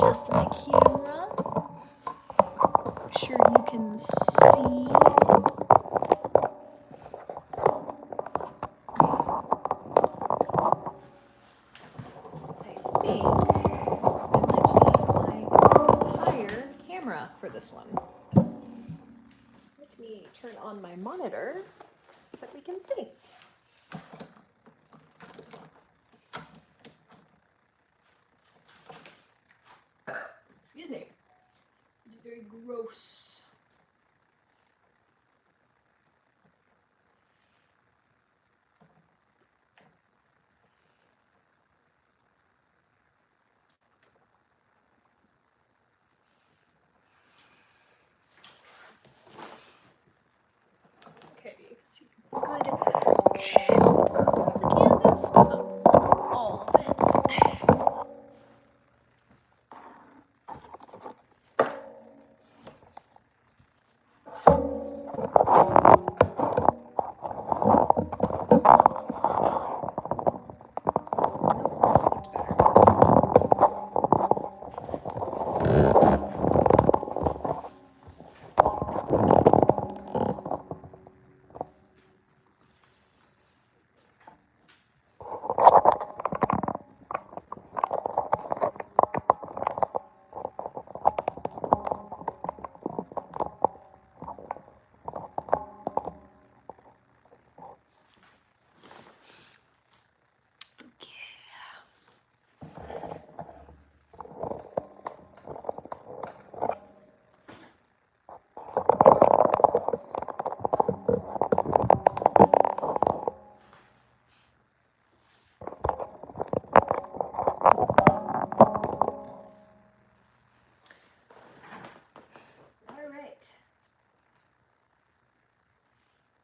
adjust my camera. I'm sure you can see. I think I might change my higher camera for this one. Let me turn on my monitor so that we can see. Excuse me. It's very gross. Okay, you can see a good chunk of the canvas, but not all of it.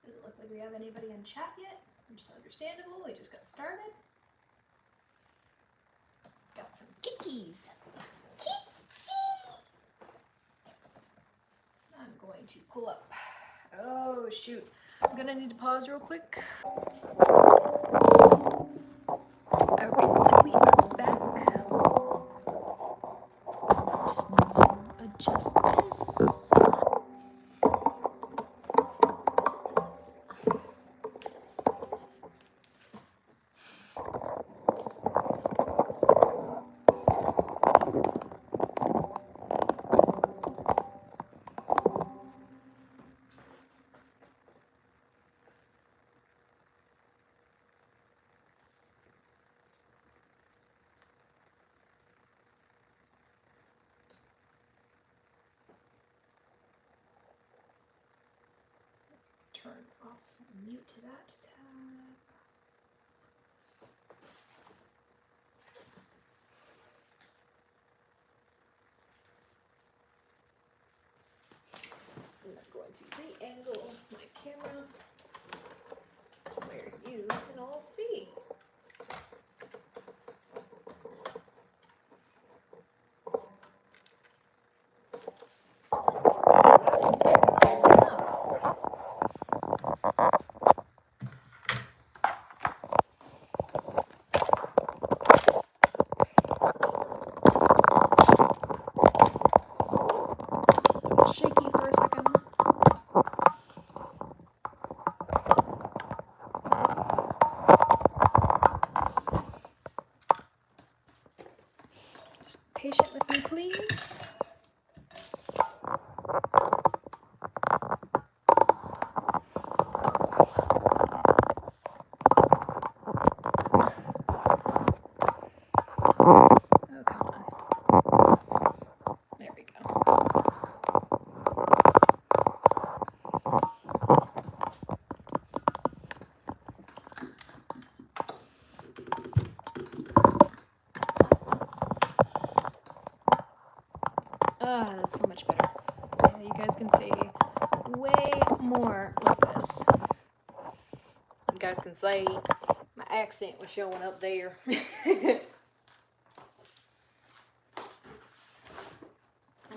Doesn't look like we have anybody in chat yet, which is understandable. We just got started. Got some kitties. Kitty! I'm going to pull up. Oh, shoot. I'm gonna need to pause real quick. Alright, so we are back. Just need to adjust this. Turn off mute to that tab. I'm going to re-angle my camera to where you can all see. Shaky for a second. Just patient with me, please. Oh, come on. There we go. Ah, that's so much better. Yeah, you guys can say way more like this. You guys can say my accent was showing up there. And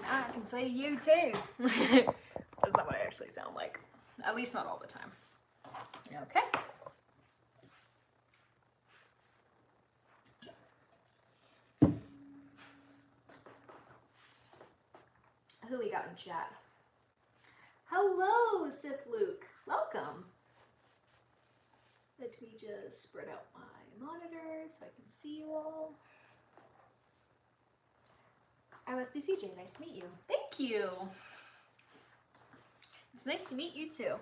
I can say you too. That's not what I actually sound like. At least not all the time. Okay. Who we got in chat? Hello, Sith Luke. Welcome. Let me just spread out my monitor so I can see you all. IOSBCJ, nice to meet you. Thank you. It's nice to meet you too.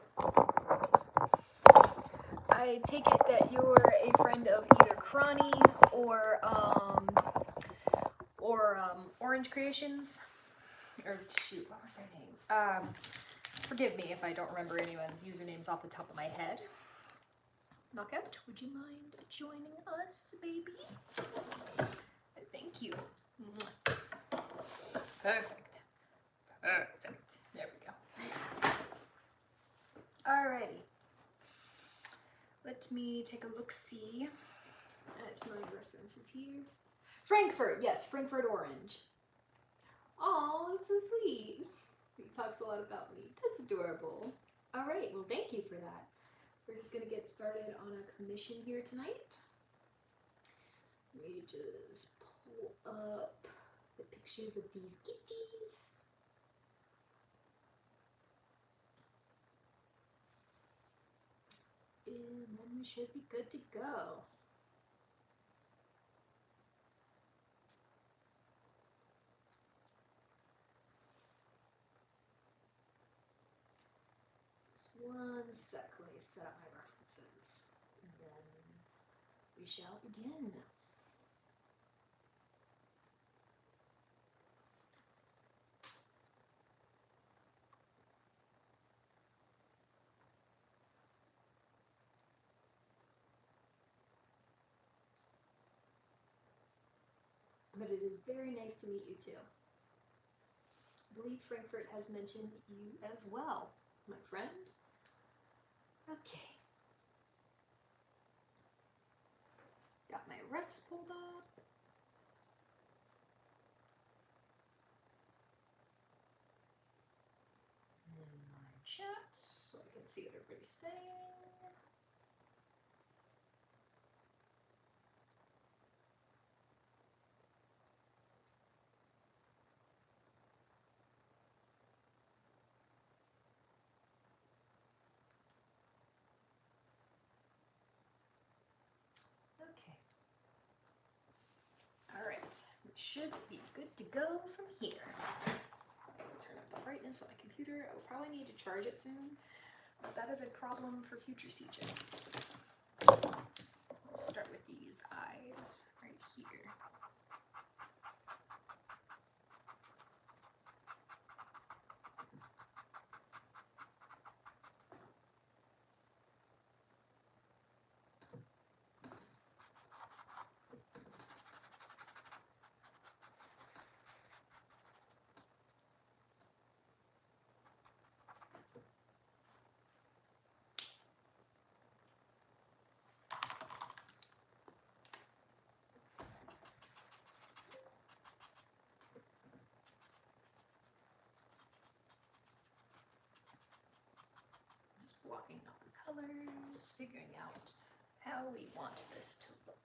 I take it that you're a friend of either Cronny's or Orange Creations. Or shoot, what was their name? Forgive me if I don't remember anyone's usernames off the top of my head. Knockout, would you mind joining us, baby? Thank you. Perfect. Perfect. There we go. Alrighty. Let me take a look-see at my references here. Frankfurt, yes, Frankfurt Orange. Oh, that's so sweet. He talks a lot about me. That's adorable. Alright, well thank you for that. We're just gonna get started on a commission here tonight. Let me just pull up the pictures of these kitties. And then we should be good to go. Just one sec, let me set up my references. And then we shall begin. But it is very nice to meet you too. I believe Frankfurt has mentioned you as well, my friend. Okay. Got my refs pulled up. And my chat, so I can see what everybody's saying. Okay. All right, we should be good to go from here. Turn up the brightness on my computer. I will probably need to charge it soon, but that is a problem for future CJ. Let's start with these eyes right here. Blocking out the colors, figuring out how we want this to look.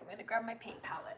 I'm gonna grab my paint palette.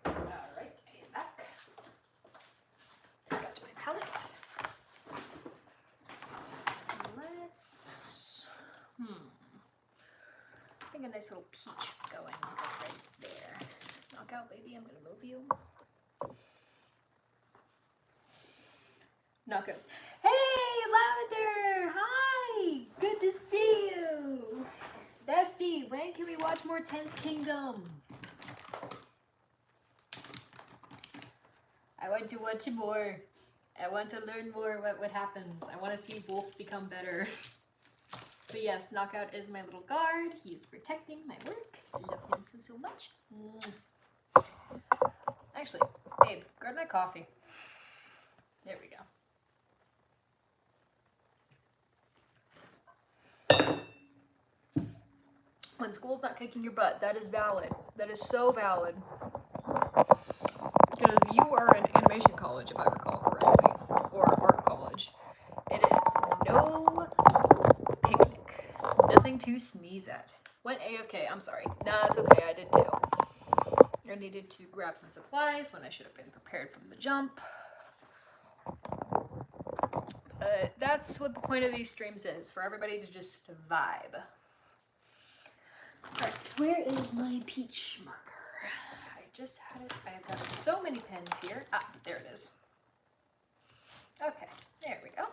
Alright, I am back. Got my palette. Let's I think a nice little peach going right there. Knockout baby, I'm gonna move you. Knockouts. Hey, Lavender! Hi! Good to see you! Bestie, when can we watch more 10th Kingdom? I want to watch more. I want to learn more what happens. I want to see Wolf become better. But yes, Knockout is my little guard. He's protecting my work. I love him so much. Actually, babe, grab my coffee. There we go. When school's not kicking your butt, that is valid. That is so valid. Because you are in animation college, if I recall correctly, or art college. It is no picnic. Nothing to sneeze at. Went A-okay, I'm sorry. Nah, it's okay, I did too. I needed to grab some supplies when I should have been prepared from the jump. But that's what the point of these streams is, for everybody to just vibe. Alright, where is my peach marker? I just had it. I've got so many pens here. Ah, there it is. Okay, there we go.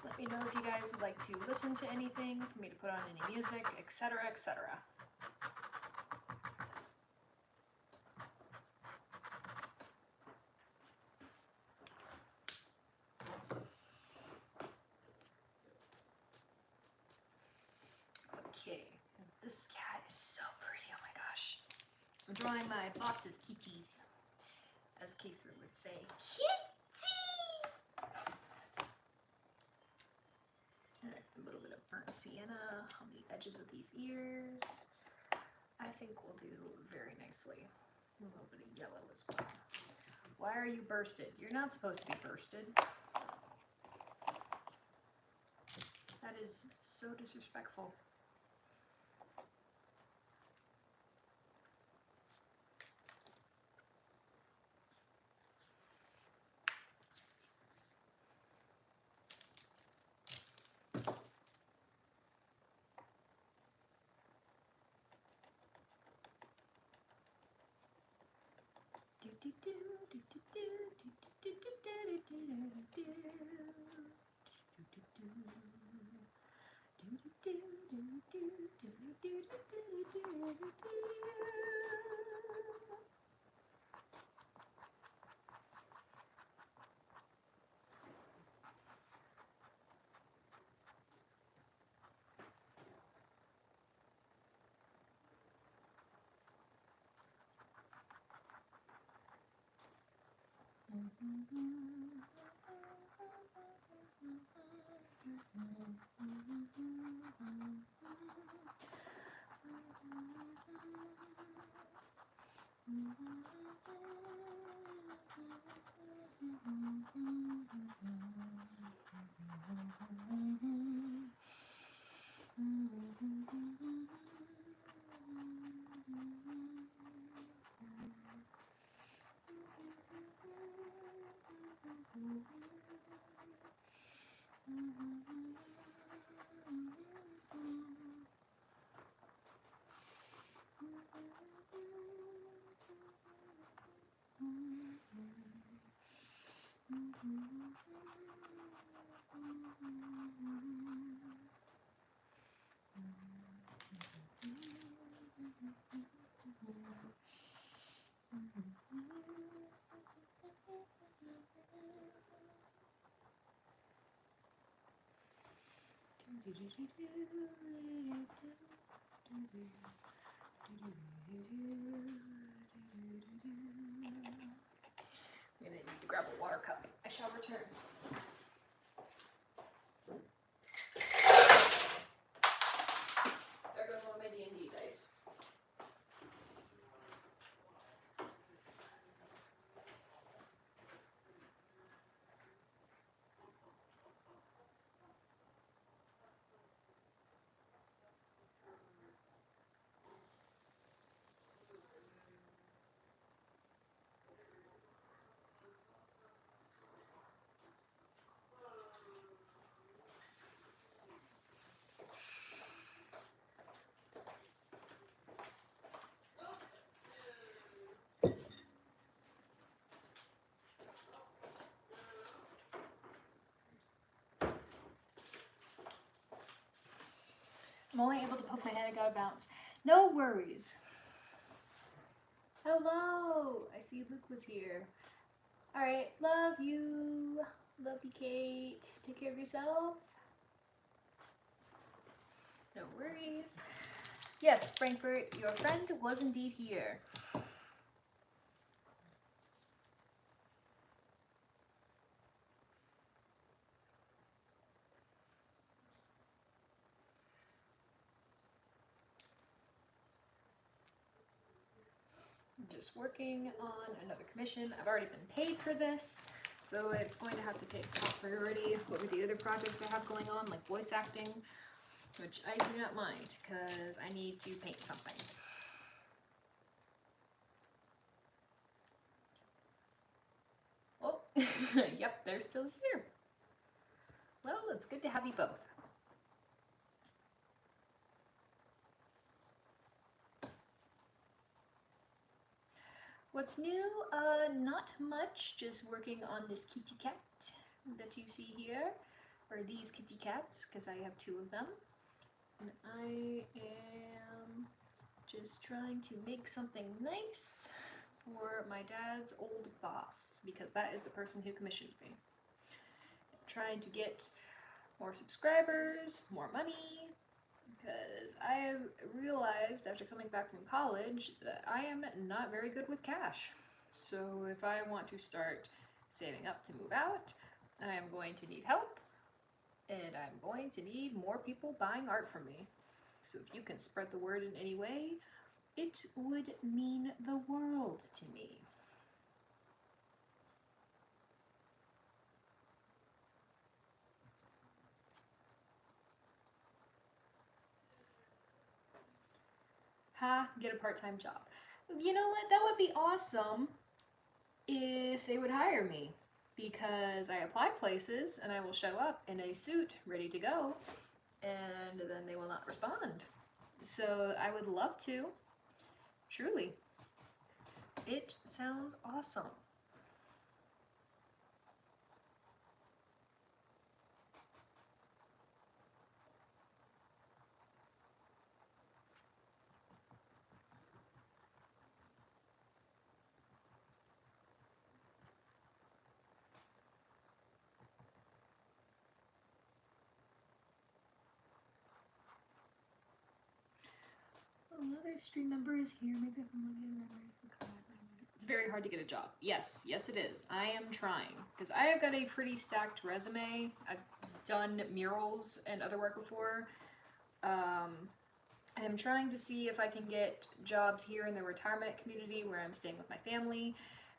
Let me know if you guys would like to listen to anything, for me to put on any music, etc., etc. Okay, this cat is so pretty, oh my gosh. I'm drawing my boss's kitties, as Kesa would say. Kitty! Alright, a little bit of burnt sienna on the edges of these ears. I think we'll do very nicely. A little bit of yellow as well. Why are you bursted? You're not supposed to be bursted. That is so disrespectful. I'm gonna need to grab a water cup. I shall return. There goes one of my D&D dice. I'm only able to poke my head, I gotta bounce. No worries. Hello! I see Luke was here. Alright, love you. Love you, Kate. Take care of yourself. No worries. Yes, Frankfurt, your friend was indeed here. I'm just working on another commission. I've already been paid for this, so it's going to have to take top priority over the other projects I have going on, like voice acting, which I do not mind, because I need to paint something. Oh, yep, they're still here. Well, it's good to have you both. What's new? Not much, just working on this kitty cat that you see here, or these kitty cats, because I have two of them. And I am just trying to make something nice for my dad's old boss, because that is the person who commissioned me. I'm trying to get more subscribers, more money, because I have realized after coming back from college that I am not very good with cash. So if I want to start saving up to move out, I am going to need help, and I'm going to need more people buying art from me. So if you can spread the word in any way, it would mean the world to me. Ha, get a part-time job. You know what? That would be awesome if they would hire me, because I apply places and I will show up in a suit ready to go, and then they will not respond. So I would love to. Truly. It sounds awesome. Another stream member is here. Maybe if I'm looking at memories. It's very hard to get a job. Yes, yes it is. I am trying, because I have got a pretty stacked resume. I've done murals and other work before, I'm trying to see if I can get jobs here in the retirement community where I'm staying with my family,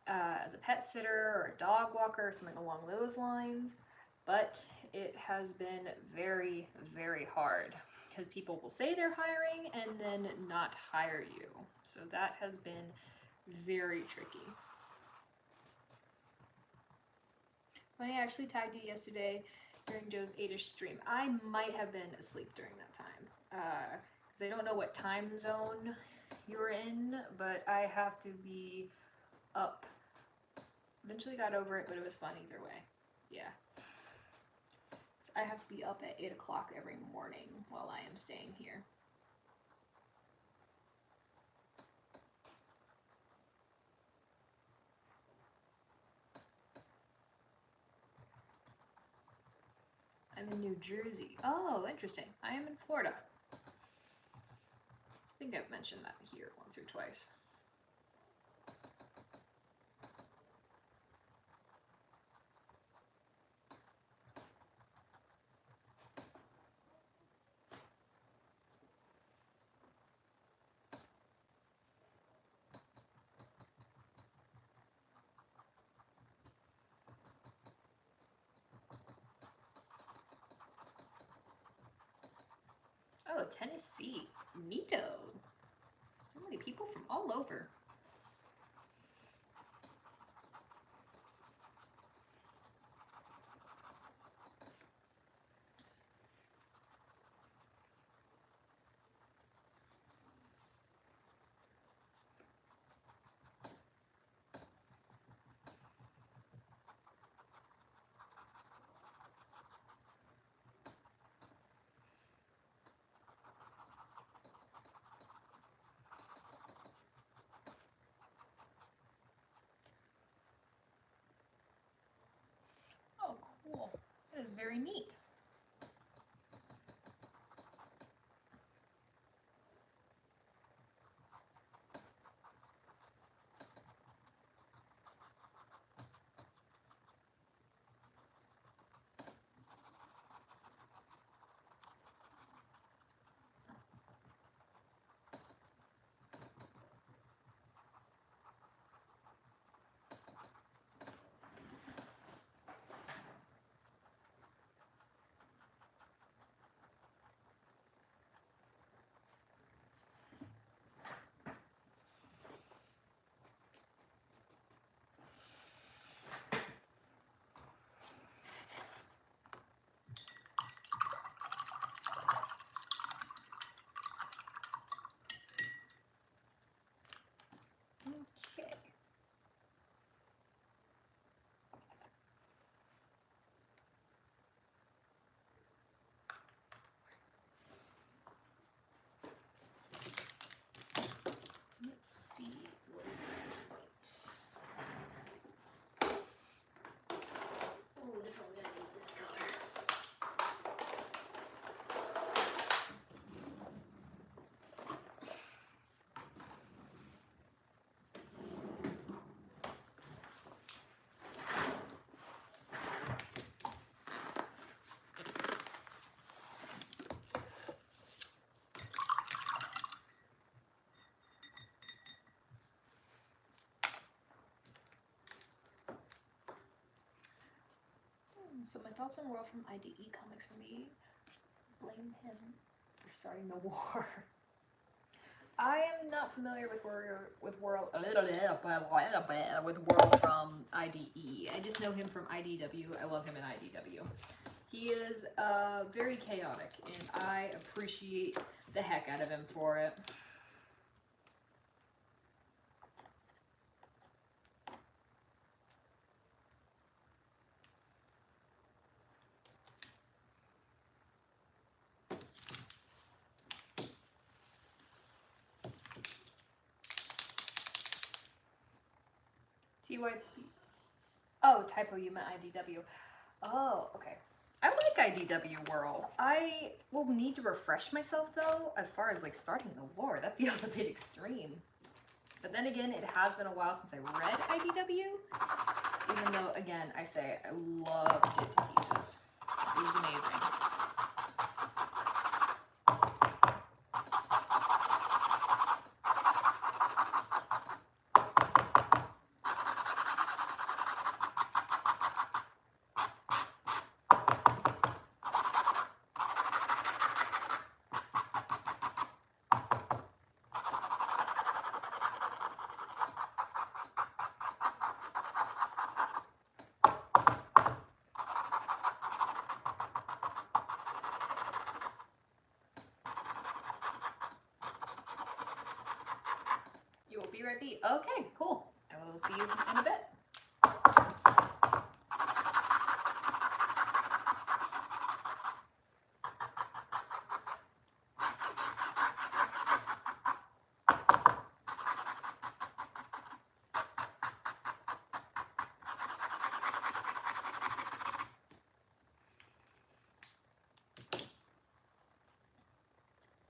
as a pet sitter or a dog walker or something along those lines. But it has been very, very hard because people will say they're hiring and then not hire you. So that has been very tricky. When I actually tagged you yesterday during Joe's 8ish stream, I might have been asleep during that time. Because I don't know what time zone you're in, but I have to be up. Eventually got over it, but it was fun either way. Yeah. So I have to be up at 8 o'clock every morning while I am staying here. I'm in New Jersey. Oh, interesting. I am in Florida. I think I've mentioned that here once or twice. Oh, Tennessee. Neato. So many people from all over. Oh, cool. That is very neat. Okay. Let's see what is right. Oh, definitely gonna need this color. So my thoughts on World from IDE Comics for me, blame him for starting the war. I am not familiar with World from IDE. I just know him from IDW. I love him in IDW. He is very chaotic, and I appreciate the heck out of him for it. TYP. Oh, typo, you meant IDW. Oh, okay. I like IDW World. I will need to refresh myself though, as far as like starting the war. That feels a bit extreme. But then again, it has been a while since I read IDW. Even though, again, I say I loved it to pieces. It was amazing. right be. Okay, cool. I will see you in a bit.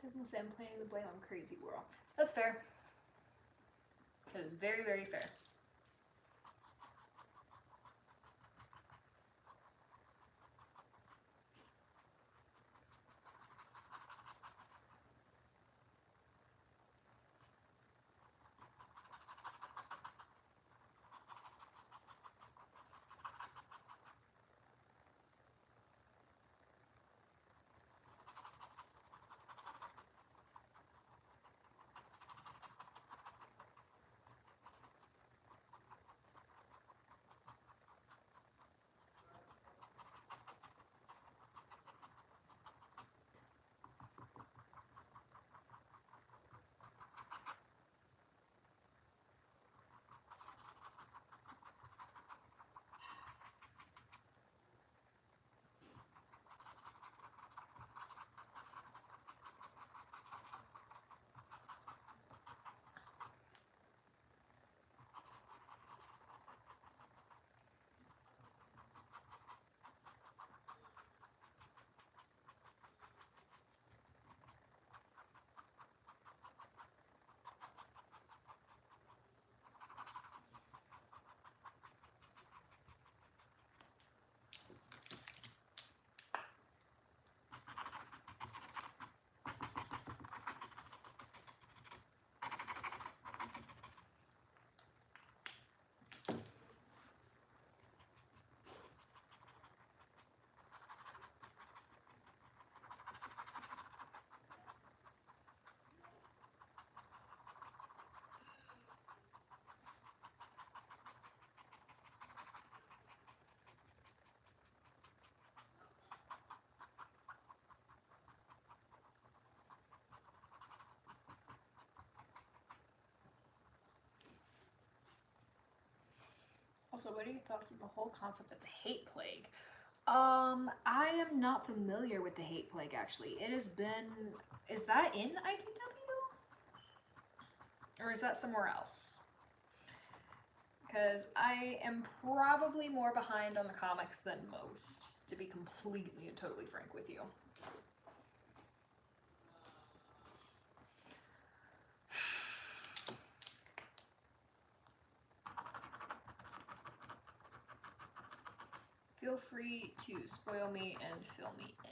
Definitely say I'm playing the blame on Crazy World. That's fair. That is very, very fair. Also, what are your thoughts on the whole concept of the hate plague? I am not familiar with the hate plague actually. It has been. Is that in IDW? Or is that somewhere else? Because I am probably more behind on the comics than most, to be completely and totally frank with you. Feel free to spoil me and fill me in.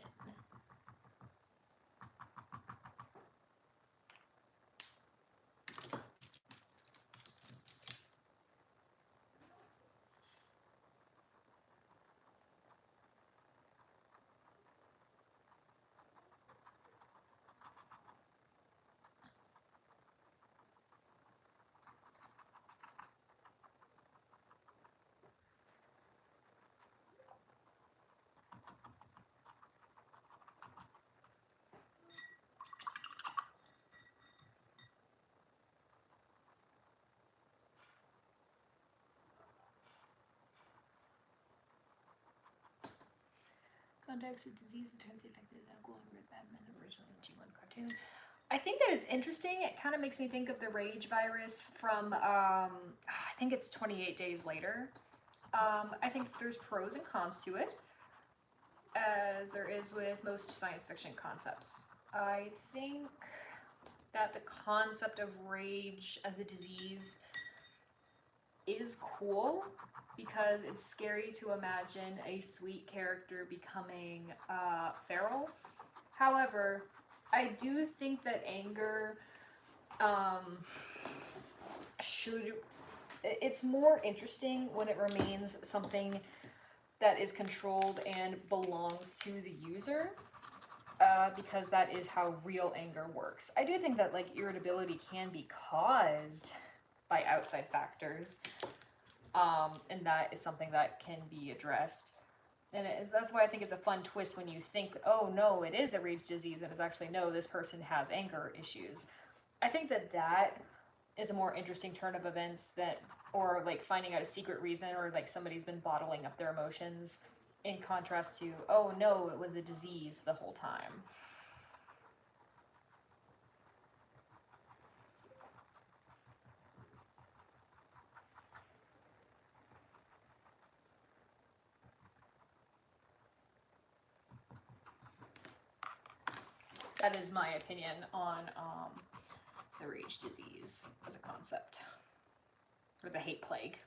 Context, a disease intensely affected a glowing red Batman originally in G1 cartoon. I think that it's interesting. It kind of makes me think of the Rage virus from, I think it's 28 Days Later. I think there's pros and cons to it, as there is with most science fiction concepts. I think that the concept of rage as a disease is cool because it's scary to imagine a sweet character becoming feral. However, I do think that anger it's more interesting when it remains something that is controlled and belongs to the user, because that is how real anger works. I do think that like irritability can be caused by outside factors, and that is something that can be addressed. And that's why I think it's a fun twist when you think, oh no, it is a rage disease, and it's actually no, this person has anger issues. I think that is a more interesting turn of events that, or like finding out a secret reason, or like somebody's been bottling up their emotions, in contrast to, oh no, it was a disease the whole time. That is my opinion on the rage disease as a concept, or the hate plague.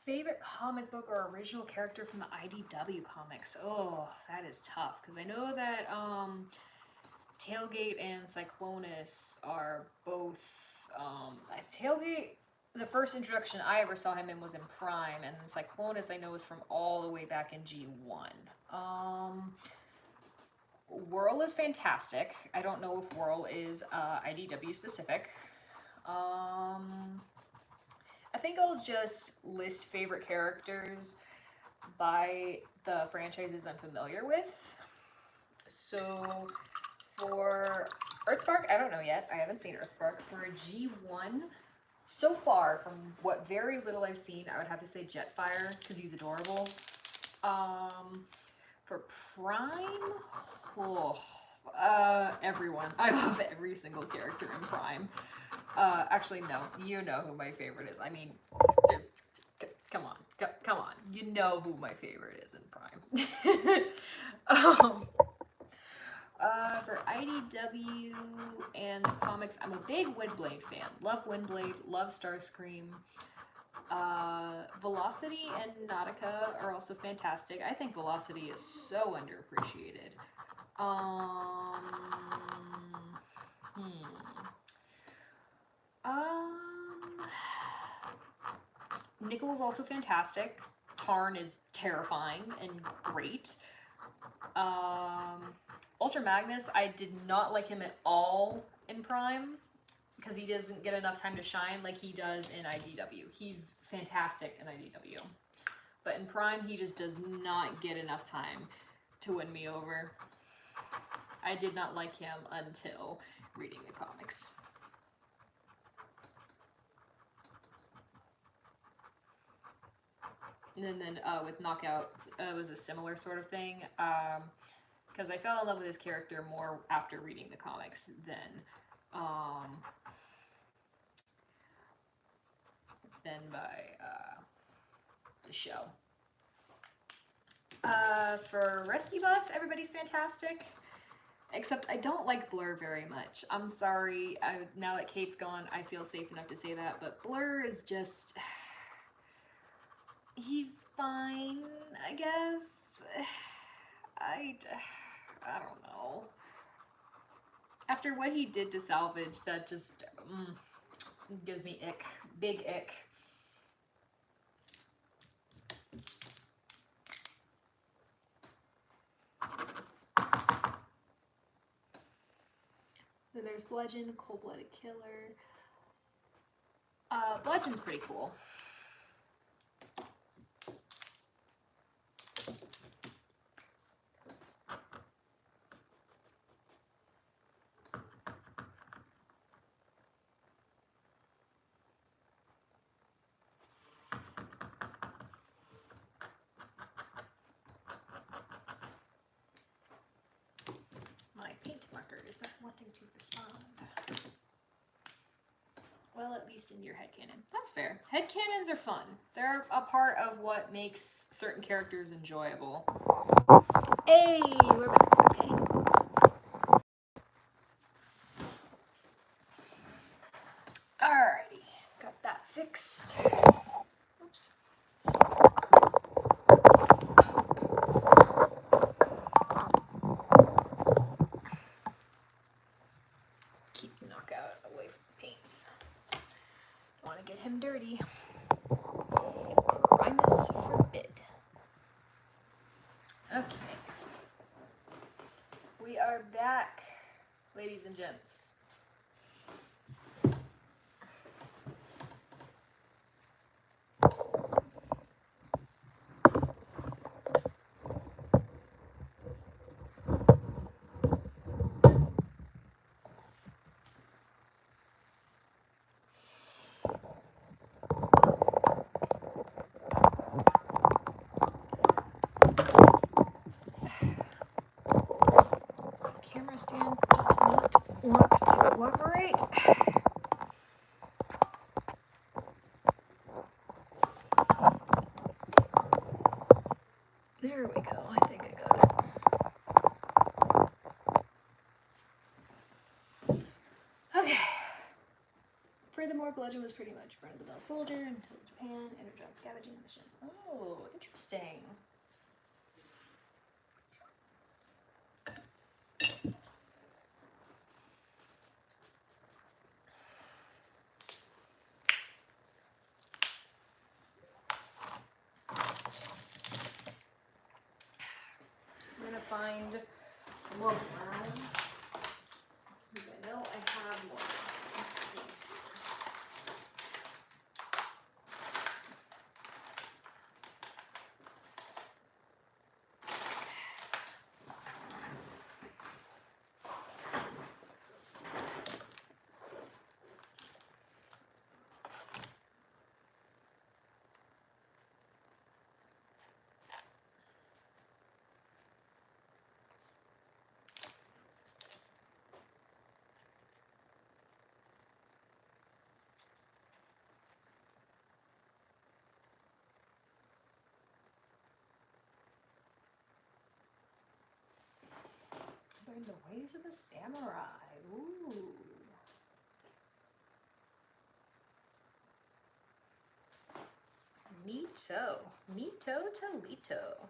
Favorite comic book or original character from the IDW comics? Oh, that is tough, because I know that Tailgate and Cyclonus are both Tailgate. The first introduction I ever saw him in was in Prime, and Cyclonus I know is from all the way back in G1. Whirl is fantastic. I don't know if Whirl is IDW specific. I think I'll just list favorite characters by the franchises I'm familiar with. So for Earthspark, I don't know yet. I haven't seen Earthspark. For G1, so far, from what very little I've seen, I would have to say Jetfire, because he's adorable. For Prime, everyone. I love every single character in Prime. Actually, no. You know who my favorite is. I mean, come on. Come on. You know who my favorite is in Prime. For IDW and comics, I'm a big Windblade fan. Love Windblade. Love Starscream. Velocity and Nautica are also fantastic. I think Velocity is so underappreciated. Nickel's also fantastic. Tarn is terrifying and great. Ultra Magnus, I did not like him at all in Prime, because he doesn't get enough time to shine like he does in IDW. He's fantastic in IDW. But in Prime, he just does not get enough time to win me over. I did not like him until reading the comics. And then with Knockout, it was a similar sort of thing. Because I fell in love with his character more after reading the comics than by the show. For Rescue Bots, everybody's fantastic. Except I don't like Blur very much. I'm sorry. Now that Kate's gone, I feel safe enough to say that. But Blur is just... he's fine, I guess. I don't know. After what he did to Salvage, that just gives me ick. Big ick. Then there's Bludgeon, Cold-Blooded Killer. Bludgeon's pretty cool. Parker is not wanting to respond. Well, at least in your headcanon. That's fair. Headcanons are fun. They're a part of what makes certain characters enjoyable. Hey, we're back. Okay. Alrighty. Got that fixed. Oops. Keep Knockout away from the paints. Don't want to get him dirty. Primus forbid. Okay. We are back, ladies and gents. Camera stand does not want to cooperate. There we go. I think I got it. Okay. Furthermore, Bludgeon was pretty much run-of-the-mill soldier until Japan entered on scavenging mission. Oh, interesting. I'm gonna find some more brown because I know I have more. Learn the ways of the samurai. Ooh. Neato. Neato Tolito.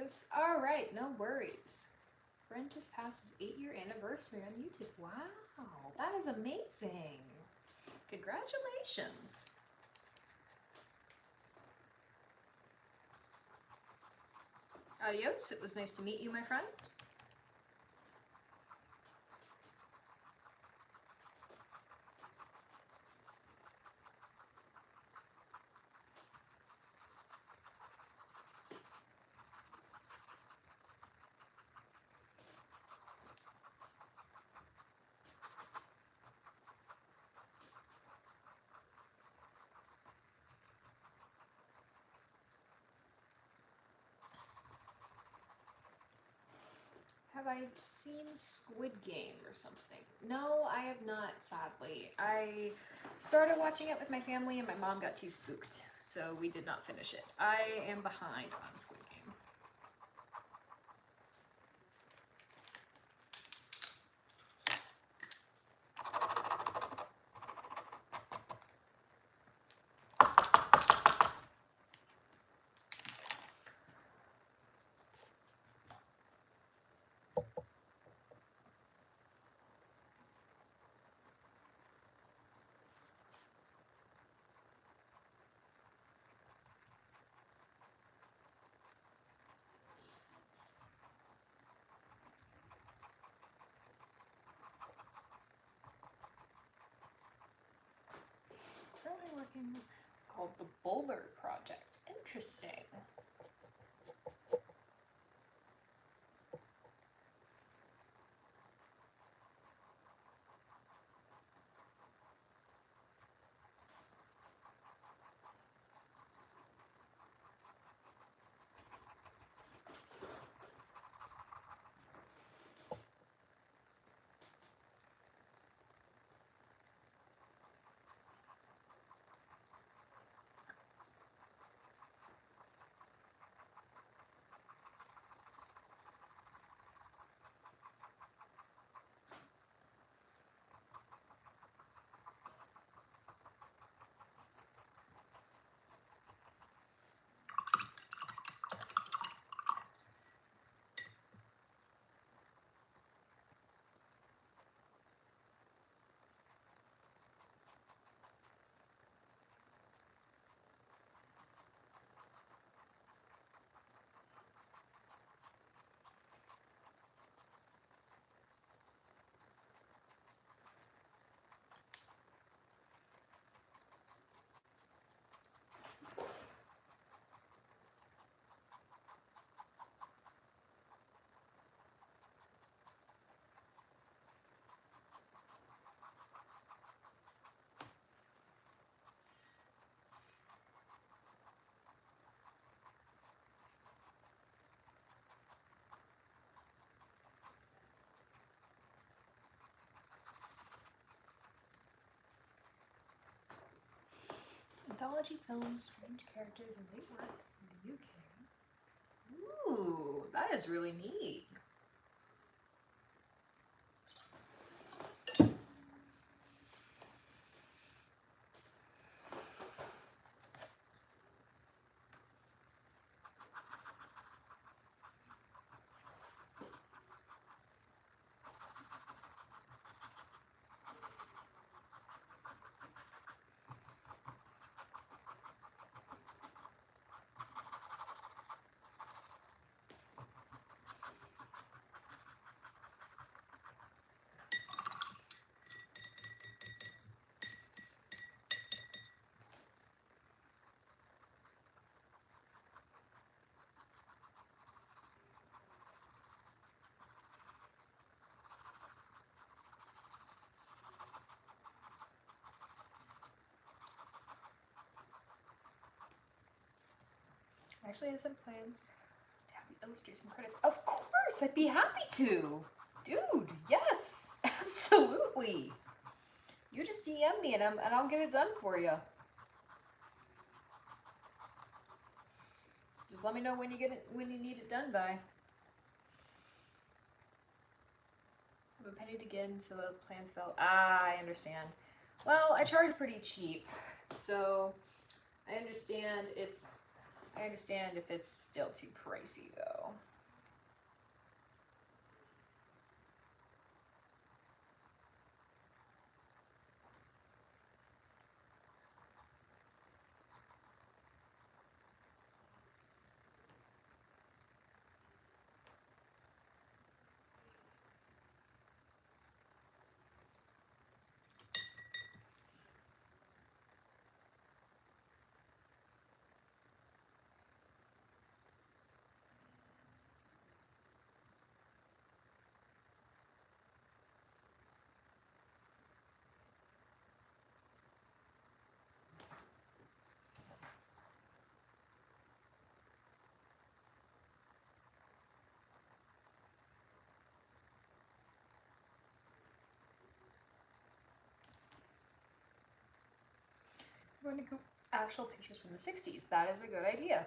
Adios. All right, no worries. Friend just passed his 8-year anniversary on YouTube. Wow, that is amazing. Congratulations. Adios. It was nice to meet you, my friend. Have I seen Squid Game or something? No, I have not, sadly. I started watching it with my family and my mom got too spooked, so we did not finish it. I am behind on Squid Game. Currently working called the Boulder Project. Interesting. Anthology films, strange characters, and late work in the UK. Ooh, that is really neat. I actually have some plans to have you illustrate some credits. Of course, I'd be happy to. Dude, yes, absolutely. You just DM me and I'll get it done for you. Just let me know when you need it done by. I have a penny to get, so the plans fell. Ah, I understand. Well, I charge pretty cheap, so I understand I understand if it's still too pricey though. We're going to go actual pictures from the 60s. That is a good idea.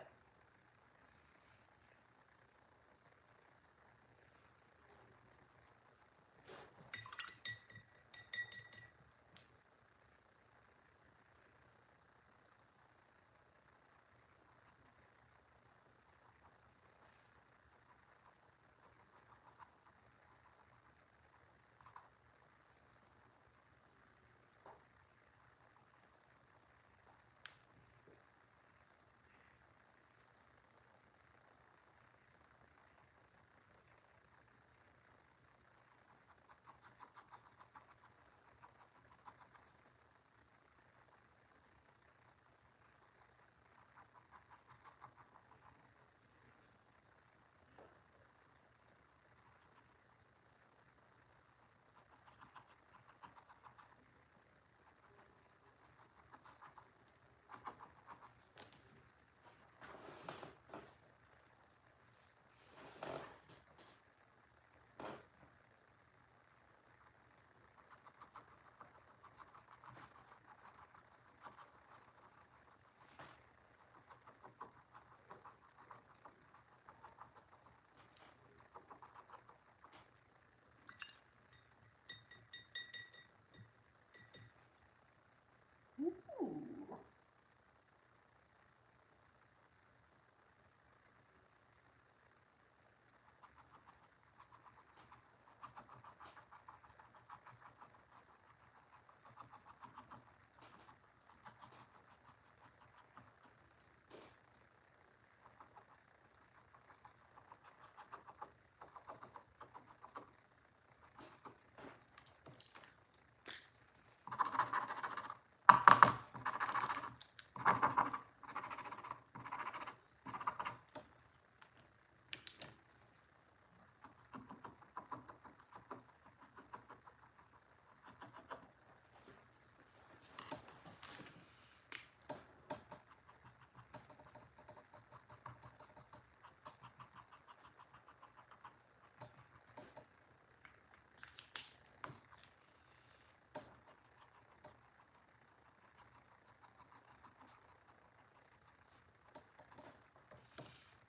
Ooh.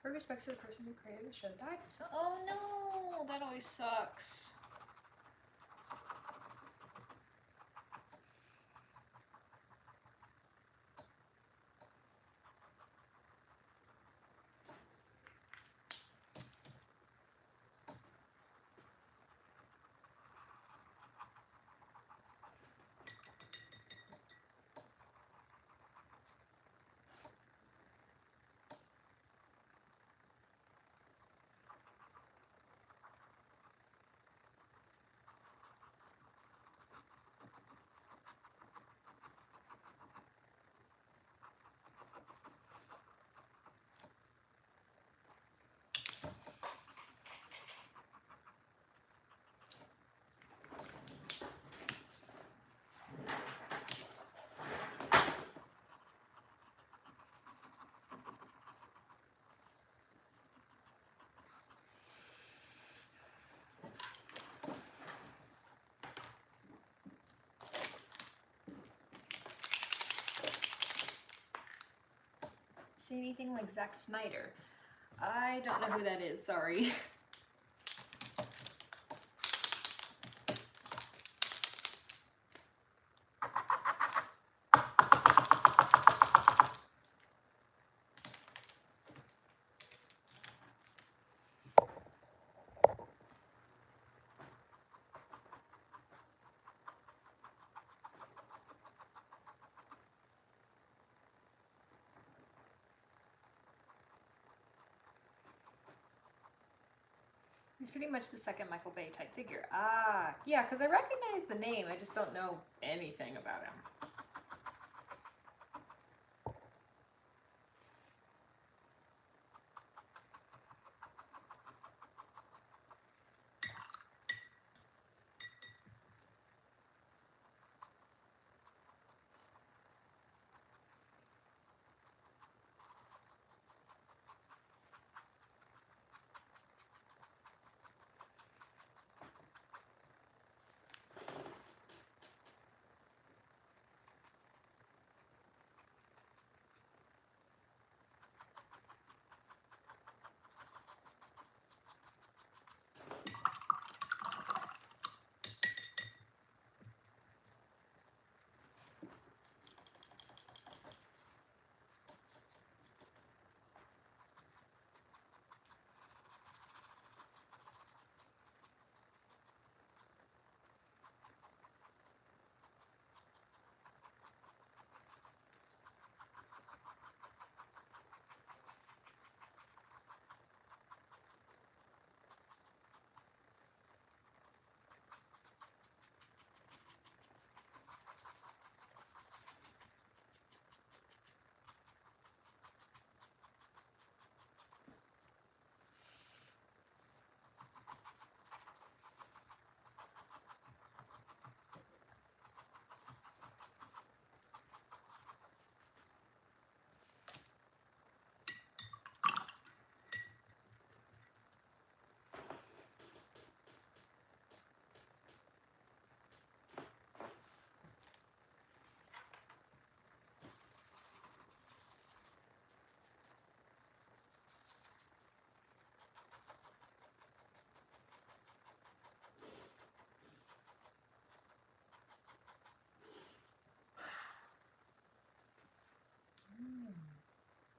Her respects to the person who created the show died. So, oh no, that always sucks. See anything like Zack Snyder? I don't know who that is, sorry. He's pretty much the second Michael Bay type figure. Ah, yeah, because I recognize the name. I just don't know anything about him.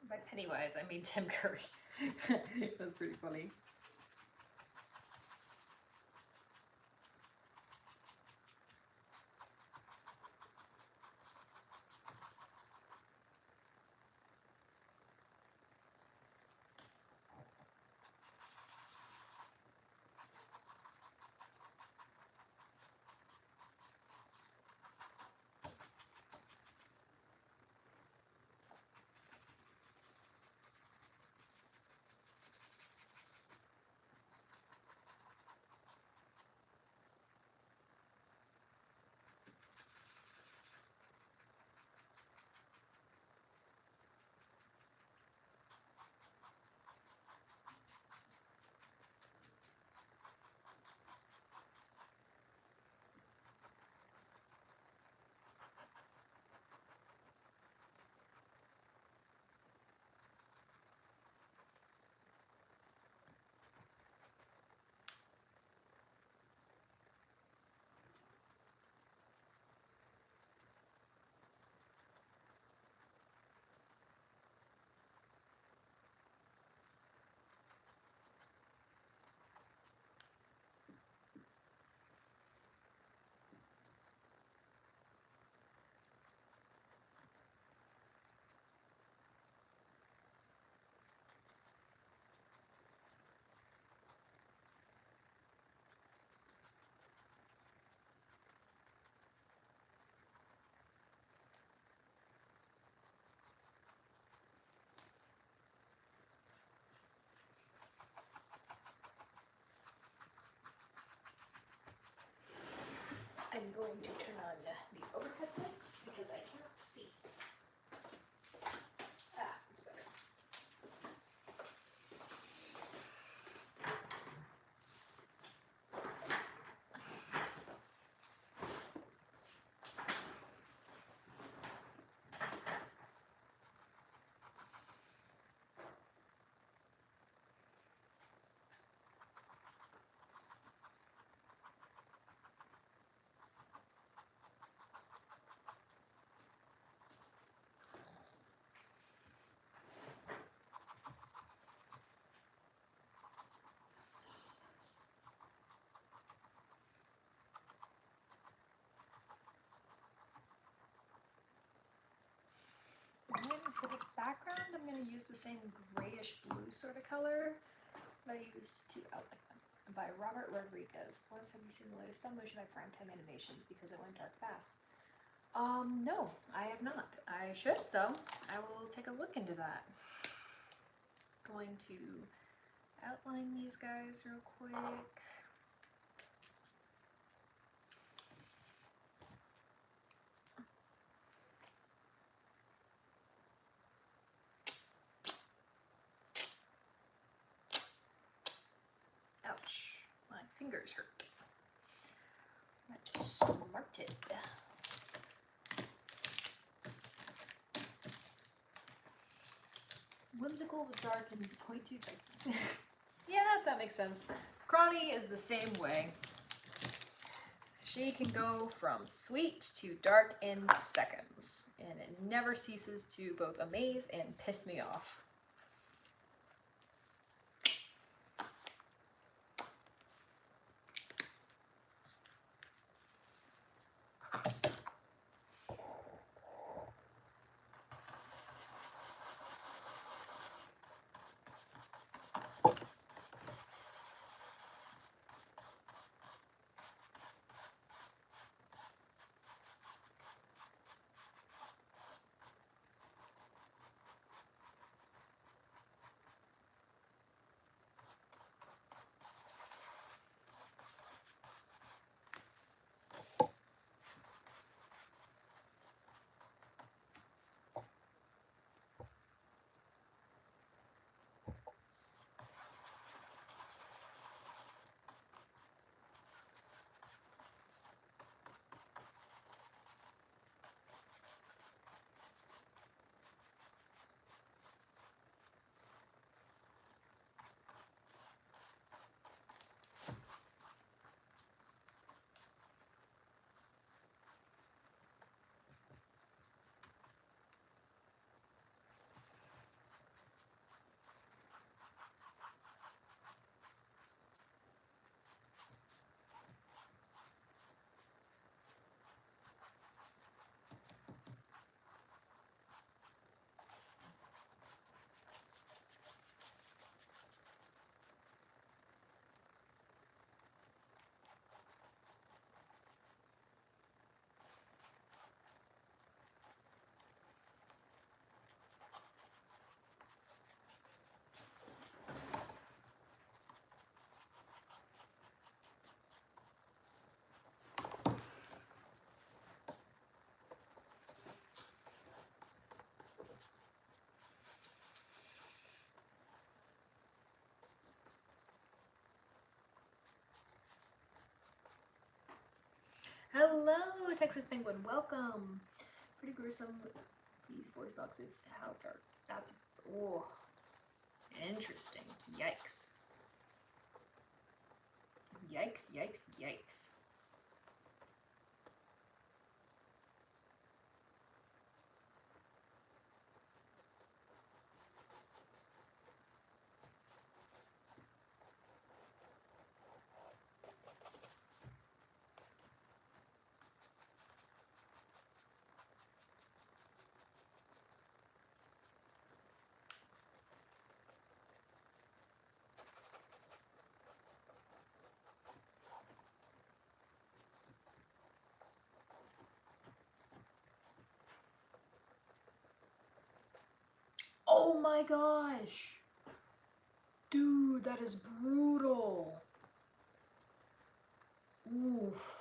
By Pennywise, I mean Tim Curry. That's pretty funny. I'm going to turn on the overhead lights because I cannot see. Ah, that's better. And then for the background, I'm going to use the same grayish blue sort of color that I used to outline them. by Robert Rodriguez. Plus, have you seen the latest stop motion by Primetime Animations because it went dark fast? No, I have not. I should though. I will take a look into that. Going to outline these guys real quick. Ouch, my fingers hurt. I just smarted. Whimsical, dark, and pointy seconds. Yeah, that makes sense. Crony is the same way. She can go from sweet to dark in seconds, and it never ceases to both amaze and piss me off. Hello, Texas Penguin. Welcome. Pretty gruesome. These voice boxes. How dark? That's interesting. Yikes. Yikes! Yikes! Yikes! Oh my gosh! Dude, that is brutal. Oof.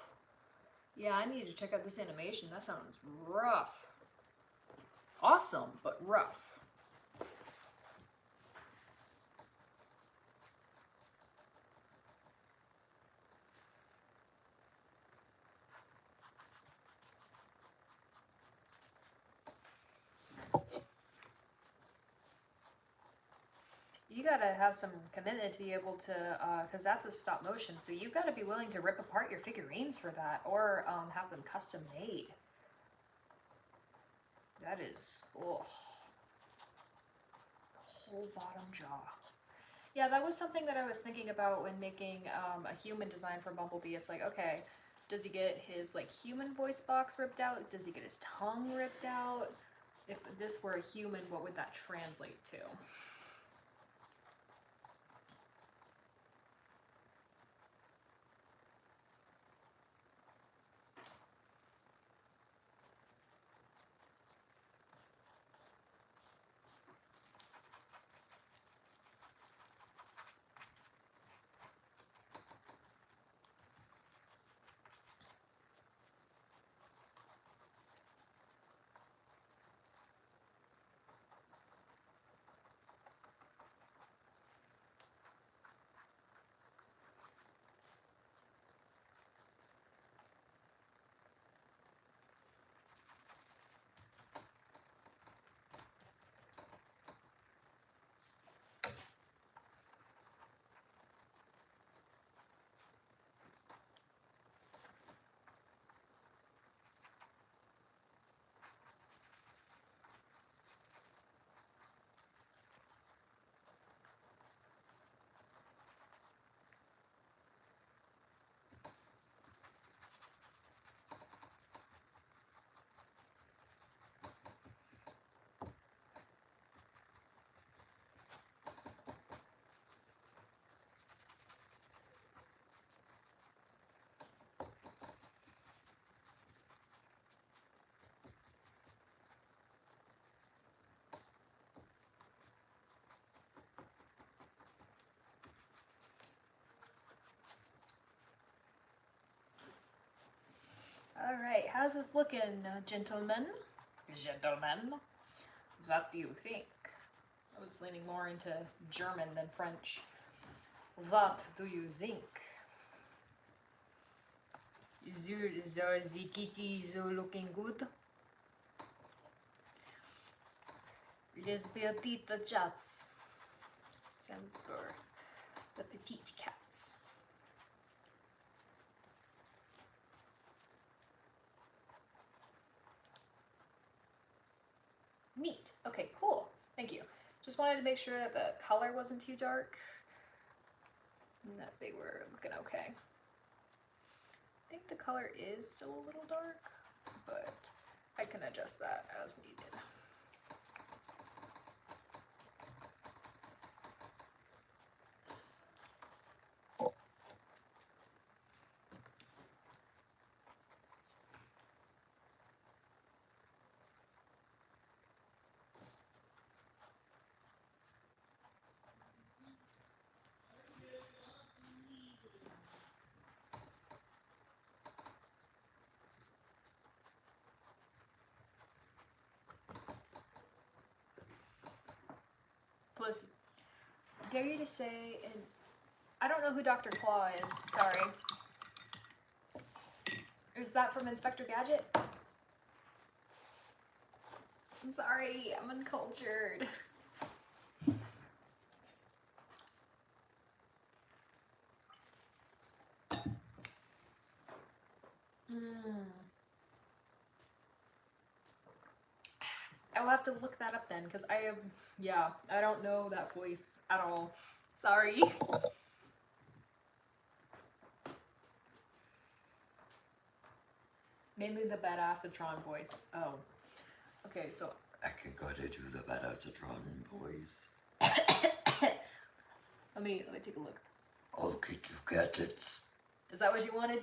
Yeah, I need to check out this animation. That sounds rough. Awesome, but rough. You gotta have some commitment to be able to, because that's a stop motion, so you've got to be willing to rip apart your figurines for that, or have them custom made. That is, oh, the whole bottom jaw. Yeah, that was something that I was thinking about when making a human design for Bumblebee. It's like, okay, does he get his like human voice box ripped out? Does he get his tongue ripped out? If this were a human, what would that translate to? Alright, how's this looking, gentlemen? Gentlemen? What do you think? I was leaning more into German than French. What do you think? Are the kitties looking good? Les petites chats stands for the petite cats. Neat. Okay, cool. Thank you. Just wanted to make sure that the color wasn't too dark and that they were looking okay. I think the color is still a little dark, but I can adjust that as needed. Listen, dare you to say, and I don't know who Dr. Claw is, sorry. Is that from Inspector Gadget? I'm sorry, I'm uncultured. I'll have to look that up then, because I don't know that voice at all. Sorry. Mainly the Badassatron voice. Oh. Okay, so I can go to do the Badassatron voice. let me take a look. I'll get you gadgets. Is that what you wanted?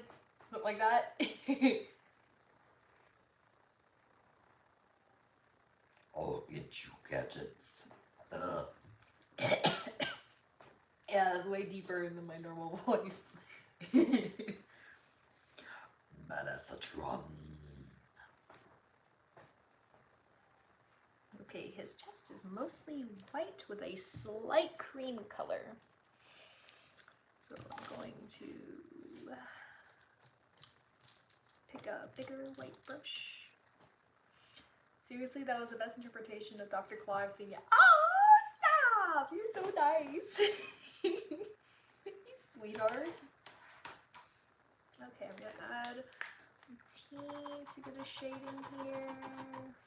Look like that? I'll get you gadgets. Yeah, that's way deeper than my normal voice. Badassatron. Okay, his chest is mostly white with a slight cream color. So I'm going to pick a bigger white brush. Seriously, that was the best interpretation of Dr. Claw I've seen yet. Oh, stop! You're so nice. You sweetheart. Okay, I'm gonna add a teensy bit of shade in here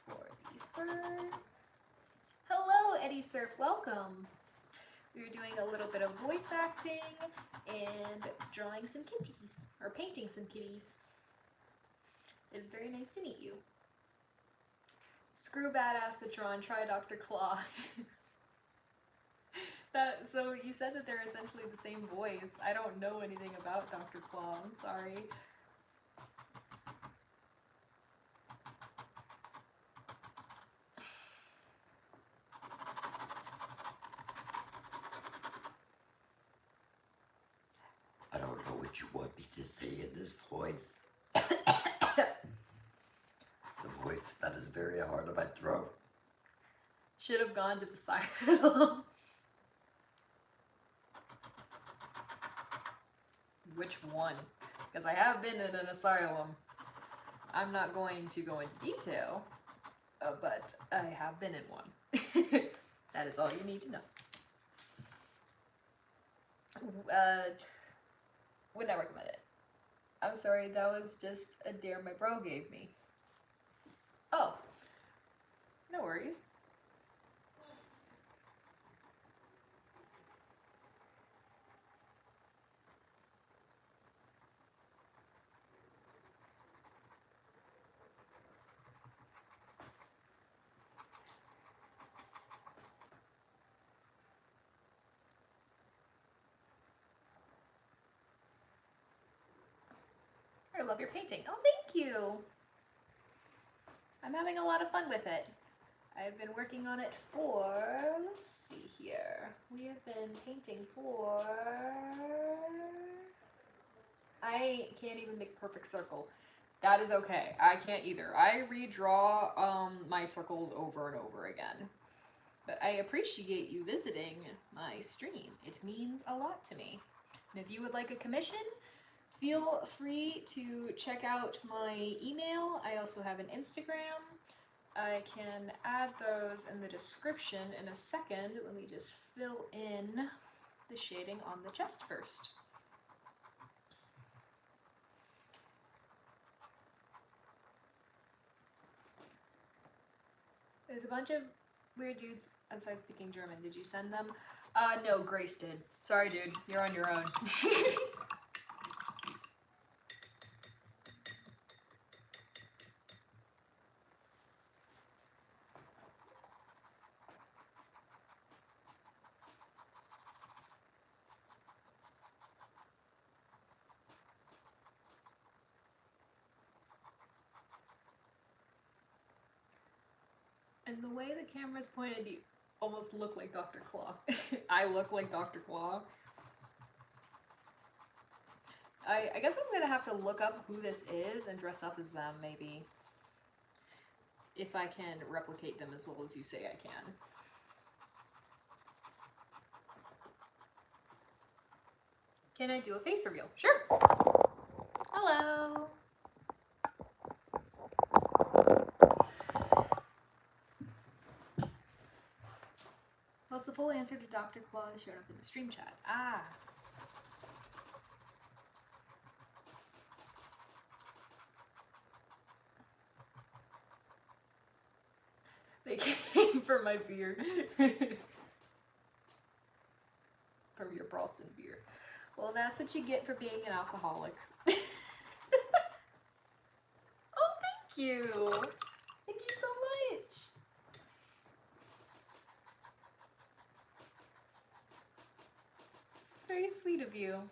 for the fur. Hello, Eddie Surf, welcome. We're doing a little bit of voice acting and drawing some kitties, or painting some kitties. It's very nice to meet you. Screw Badassatron, try Dr. Claw. So you said that they're essentially the same voice. I don't know anything about Dr. Claw, I'm sorry. I don't know what you want me to say in this voice. The voice that is very hard on my throat. Should have gone to the asylum. Which one? Because I have been in an asylum. I'm not going to go into detail, but I have been in one. That is all you need to know. Would not recommend it. I'm sorry, that was just a dare my bro gave me. Oh, no worries. I love your painting. Oh, thank you. I'm having a lot of fun with it. I've been working on it for, let's see here. We have been painting for, I can't even make a perfect circle. That is okay. I can't either. I redraw my circles over and over again. But I appreciate you visiting my stream. It means a lot to me. And if you would like a commission, feel free to check out my email. I also have an Instagram. I can add those in the description in a second. Let me just fill in the shading on the chest first. There's a bunch of weird dudes outside speaking German. Did you send them? No, Grace did. Sorry, dude. You're on your own. And the way the camera's pointed, you almost look like Dr. Claw. I look like Dr. Claw. I guess I'm gonna have to look up who this is and dress up as them, maybe. If I can replicate them as well as you say I can. Can I do a face reveal? Sure. Hello. What's the full answer to Dr. Claw showed up in the stream chat? Ah. They came for my beer. From your Bratson beer. Well, that's what you get for being an alcoholic. Oh, thank you. Thank you so much. It's very sweet of you.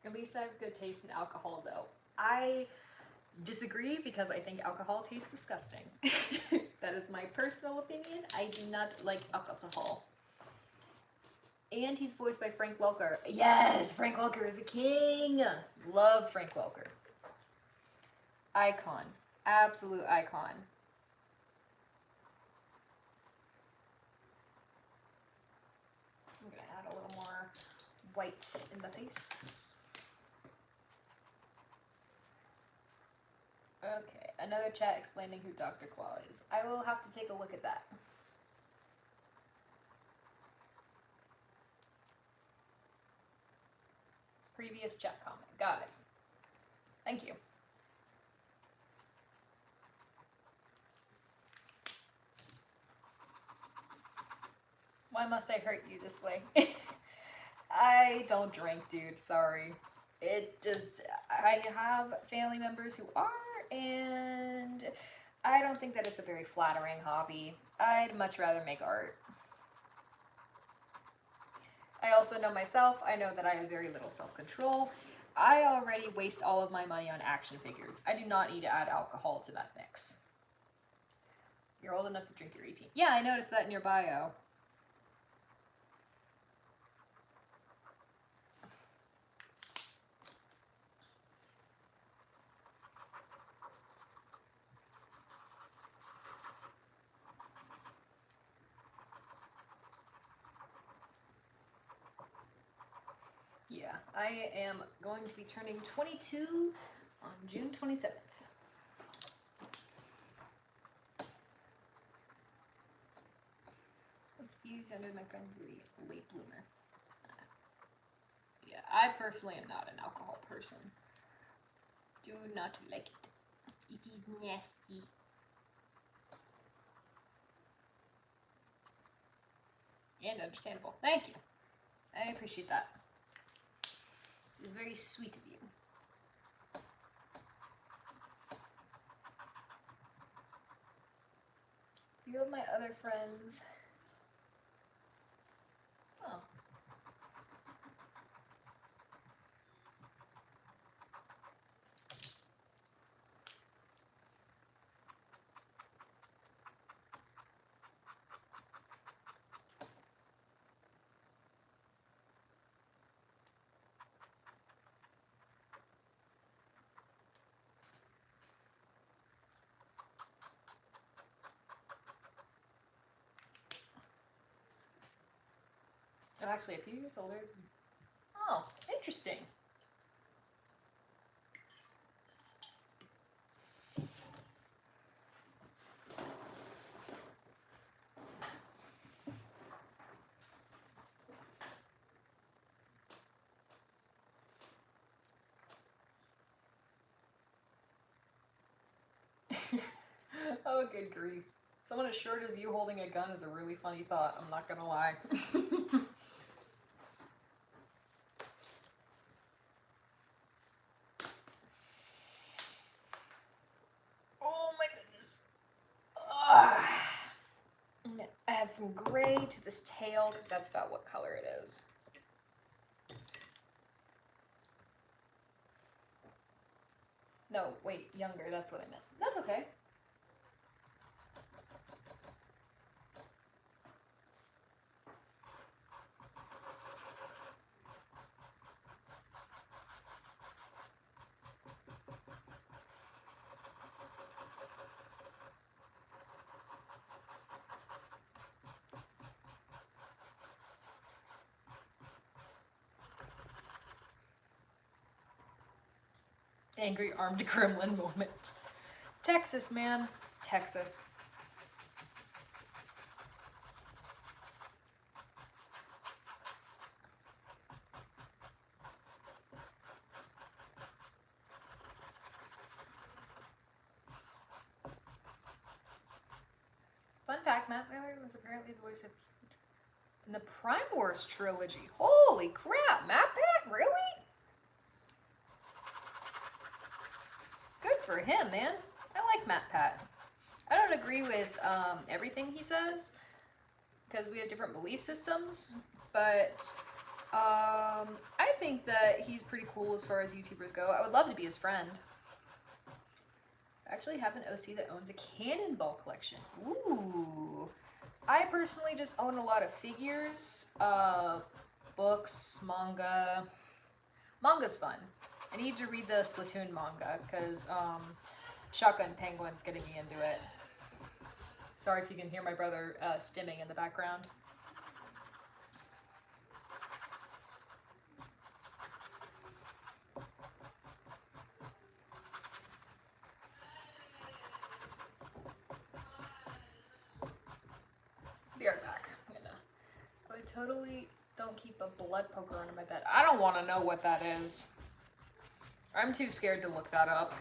At least I have good taste in alcohol, though. I disagree because I think alcohol tastes disgusting. That is my personal opinion. I do not like alcohol. And he's voiced by Frank Welker. Yes, Frank Welker is a king. Love Frank Welker. Icon. Absolute icon. I'm gonna add a little more white in the face. Okay, another chat explaining who Dr. Claw is. I will have to take a look at that. Previous chat comment. Got it. Thank you. Why must I hurt you this way? I don't drink, dude. Sorry. It just, I have family members who are, and I don't think that it's a very flattering hobby. I'd much rather make art. I also know myself. I know that I have very little self-control. I already waste all of my money on action figures. I do not need to add alcohol to that mix. You're old enough to drink, you're 18. Yeah, I noticed that in your bio. Yeah, I am going to be turning 22 on June 27th. You sounded my friend Rudy, a late bloomer. Yeah, I personally am not an alcohol person. Do not like it. It is nasty. And understandable. Thank you. I appreciate that. It's very sweet of you. Few of my other friends. Oh. I'm actually a few years older. Oh, interesting. Oh, good grief. Someone as short as you holding a gun is a really funny thought, I'm not gonna lie. Oh my goodness. I'm gonna add some gray to this tail because that's about what color it is. No, wait, younger, that's what I meant. That's okay. Angry armed gremlin moment. Texas, man. Texas. Fun fact, Matt Miller was apparently the voice of in the Prime Wars trilogy. Holy crap, Matt Pat, really? Good for him, man. I like Matt Pat. I don't agree with everything he says, because we have different belief systems, but I think that he's pretty cool as far as YouTubers go. I would love to be his friend. I actually have an OC that owns a Cannonball collection. Ooh. I personally just own a lot of figures, books, manga. Manga's fun. I need to read the Splatoon manga because Shotgun Penguin's getting me into it. Sorry if you can hear my brother stimming in the background. Be right back. I totally don't keep a blood poker under my bed. I don't want to know what that is. I'm too scared to look that up.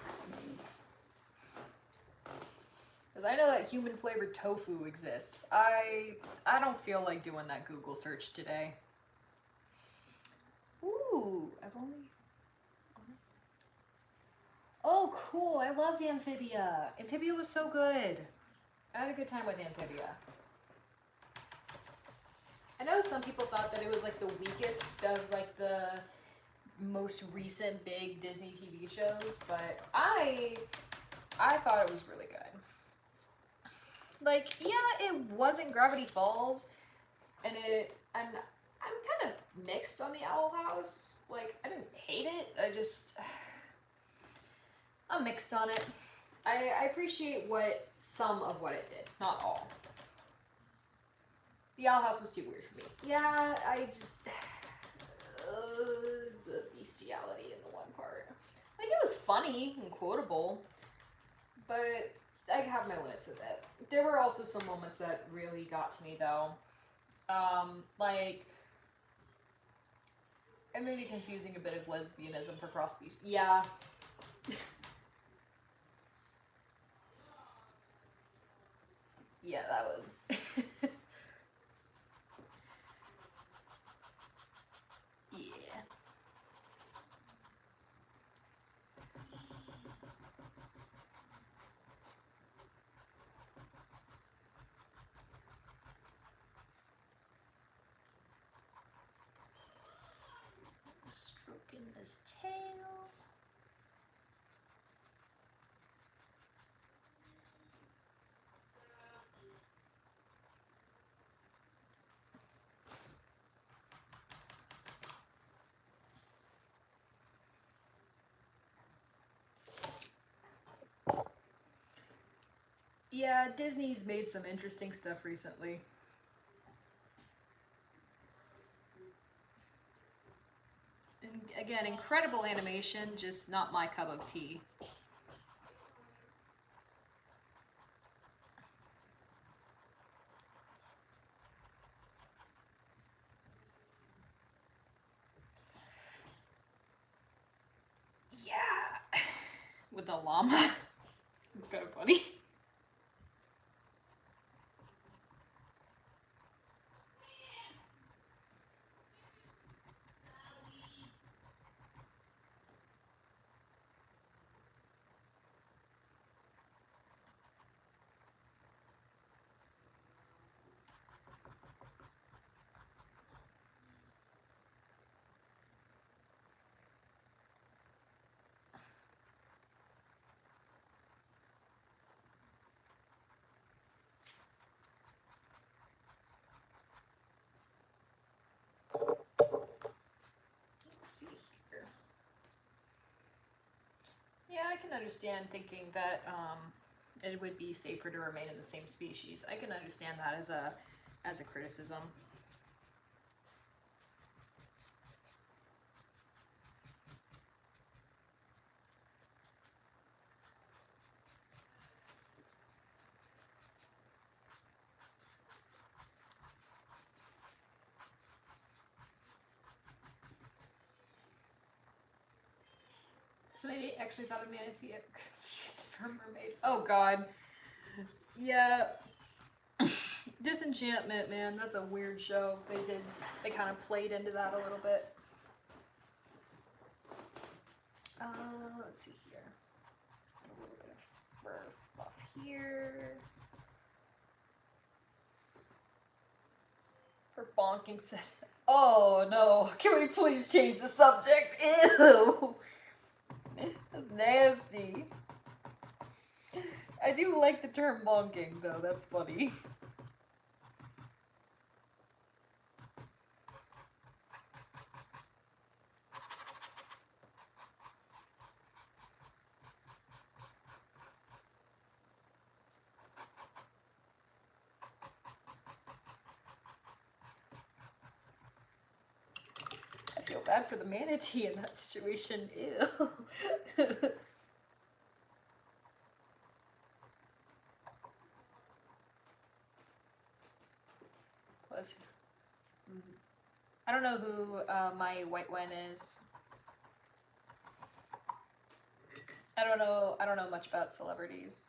Because I know that human flavored tofu exists. I don't feel like doing that Google search today. Ooh, I've only... Oh, cool. I loved Amphibia. Amphibia was so good. I had a good time with Amphibia. I know some people thought that it was like the weakest of like the most recent big Disney TV shows, but I thought it was really good. Like, yeah, it wasn't Gravity Falls, and I'm kind of mixed on the Owl House. Like, I didn't hate it. I'm mixed on it. I appreciate some of what it did, not all. The Owl House was too weird for me. Yeah, the bestiality in the one part. Like, it was funny and quotable, but I have my limits with it. There were also some moments that really got to me, though. Like, it may be confusing a bit of lesbianism for cross species. Yeah. Yeah, that was. Yeah. Stroking this tail. Yeah, Disney's made some interesting stuff recently. And again, incredible animation, just not my cup of tea. Yeah. With the llama. It's kind of funny. Let's see here. Yeah, I can understand thinking that it would be safer to remain in the same species. I can understand that as a criticism. Somebody actually thought of manatee for mermaid. Oh god. Yeah. Disenchantment, man, that's a weird show. They kind of played into that a little bit. Let's see here. A little bit of fur fluff here. For bonking set. Oh no, can we please change the subject? Ew! That's nasty. I do like the term bonking though, that's funny. I feel bad for the manatee in that situation. Ew. Plus, I don't know who my white one is. I don't know much about celebrities.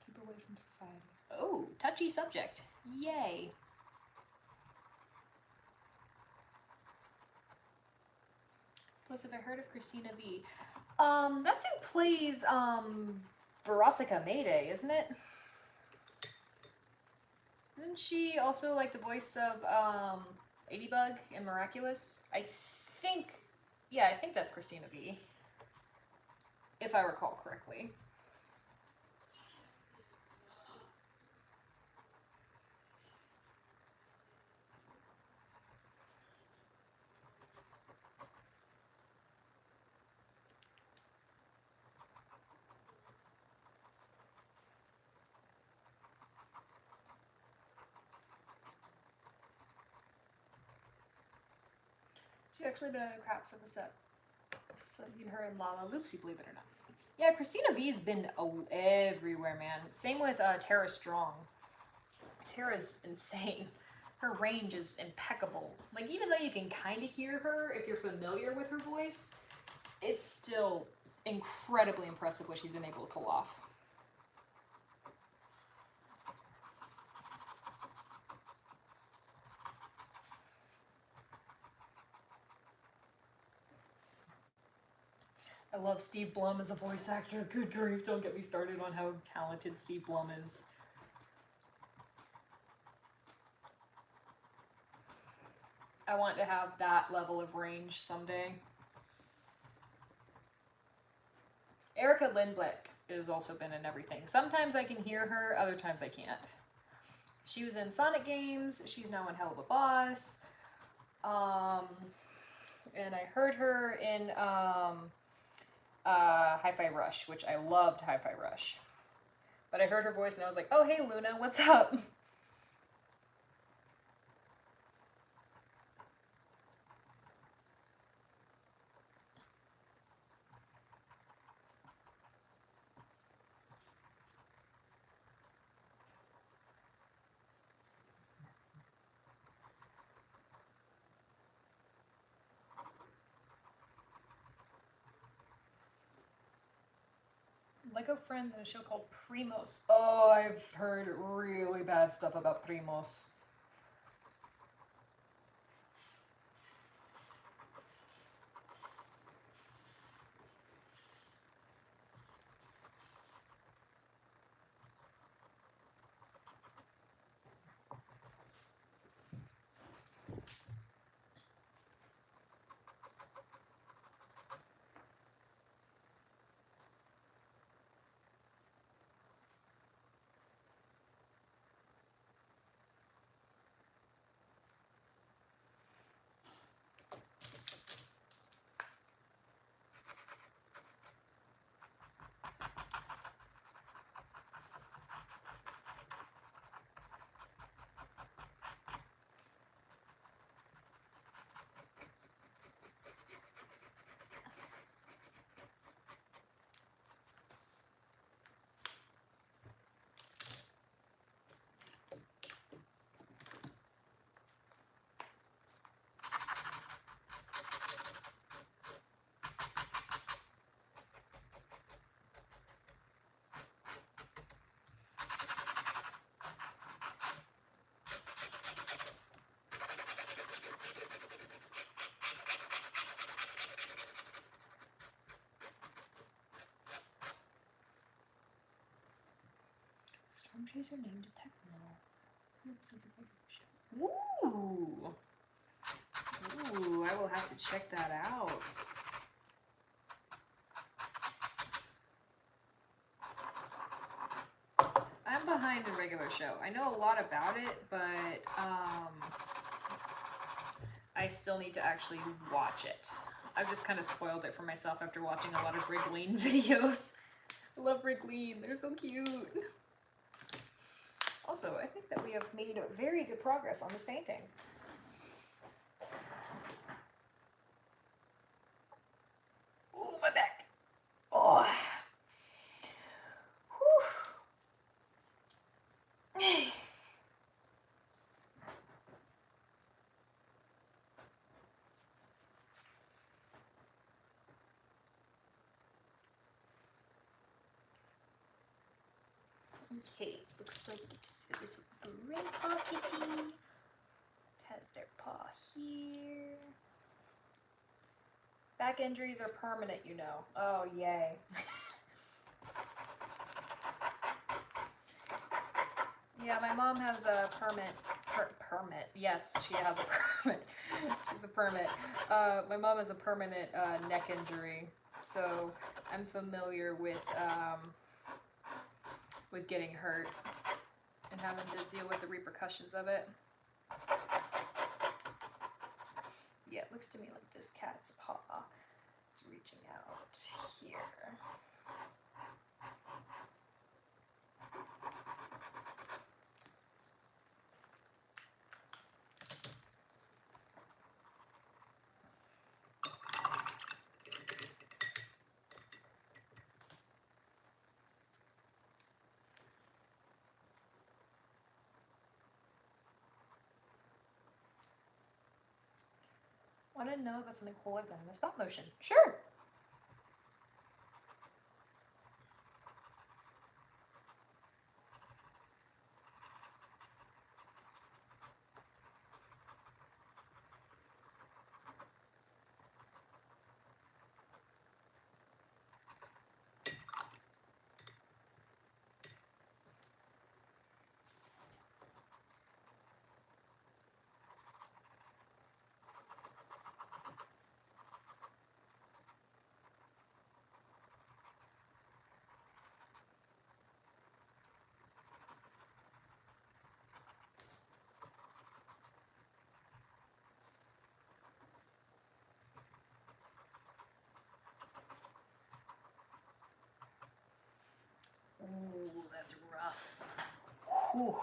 Keep away from society. Oh, touchy subject. Yay. Plus, have I heard of Christina V? That's who plays Verosica Mayday, isn't it? Isn't she also like the voice of Ladybug in Miraculous? I think, yeah, I think that's Christina V, if I recall correctly. She's actually been in a Craps episode. Seen her in Lala Loopsy, believe it or not. Yeah, Christina V's been everywhere, man. Same with Tara Strong. Tara's insane. Her range is impeccable. Like, even though you can kind of hear her if you're familiar with her voice, it's still incredibly impressive what she's been able to pull off. I love Steve Blum as a voice actor. Good grief, don't get me started on how talented Steve Blum is. I want to have that level of range someday. Erica Lindblick has also been in everything. Sometimes I can hear her, other times I can't. She was in Sonic games. She's now in Hell of a Boss. And I heard her in Hi-Fi Rush, which I loved Hi-Fi Rush. But I heard her voice and I was like, oh, hey, Luna, what's up? Lego Friends in a show called Primos. Oh, I've heard really bad stuff about Primos. Storm Chaser named Techno. Ooh! Ooh, I will have to check that out. I'm behind the regular show. I know a lot about it, but I still need to actually watch it. I've just kind of spoiled it for myself after watching a lot of Rick Lane videos. I love Rick Lane. They're so cute. Also, I think that we have made very good progress on this painting. Ooh, my back. Oh. Whew. Okay, looks like it has a little gray paw kitty. It has their paw here. Back injuries are permanent, you know. Oh, yay. Yeah, my mom has a permit. Yes, she has a permit. She's a permit. My mom has a permanent neck injury, so I'm familiar with getting hurt and having to deal with the repercussions of it. Yeah, it looks to me like this cat's paw is reaching out here. Want to know about something cool I've done in a stop motion? Sure. Ooh, that's rough. Whew.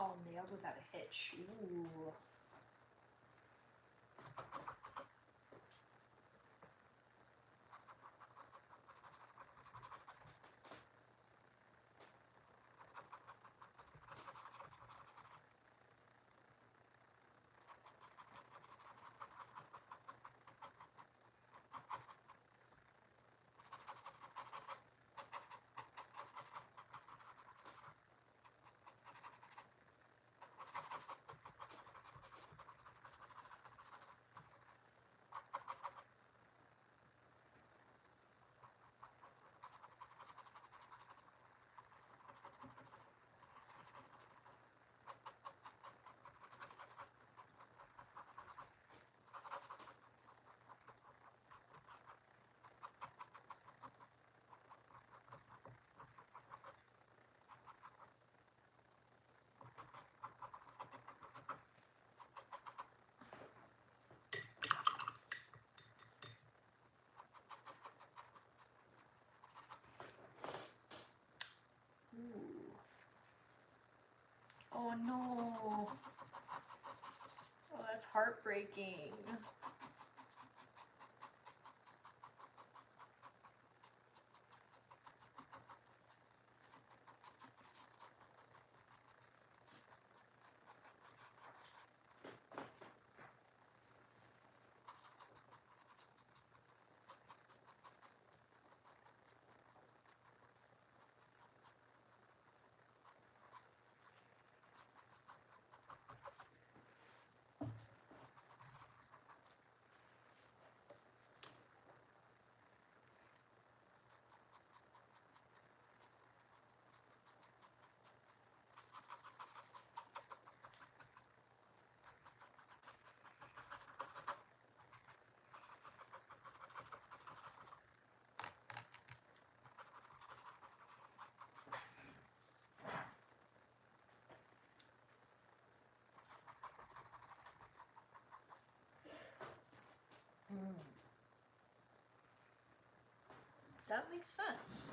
Oh, nailed without a hitch. Ooh. Ooh. Oh no. Oh, that's heartbreaking. Mm. That makes sense.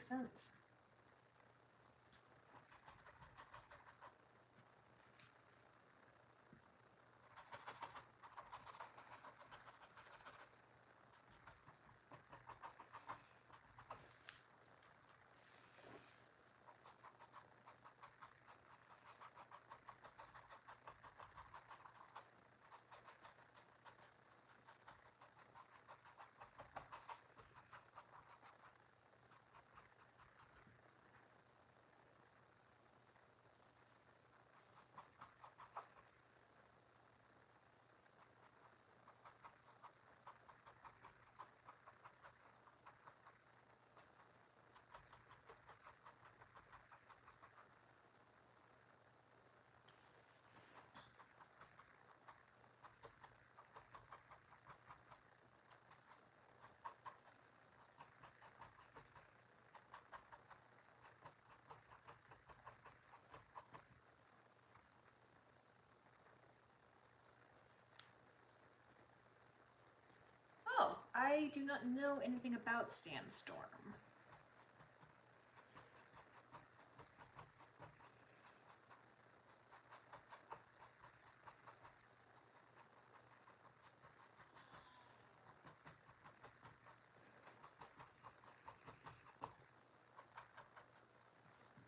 makes sense. Oh, I do not know anything about Sandstorm.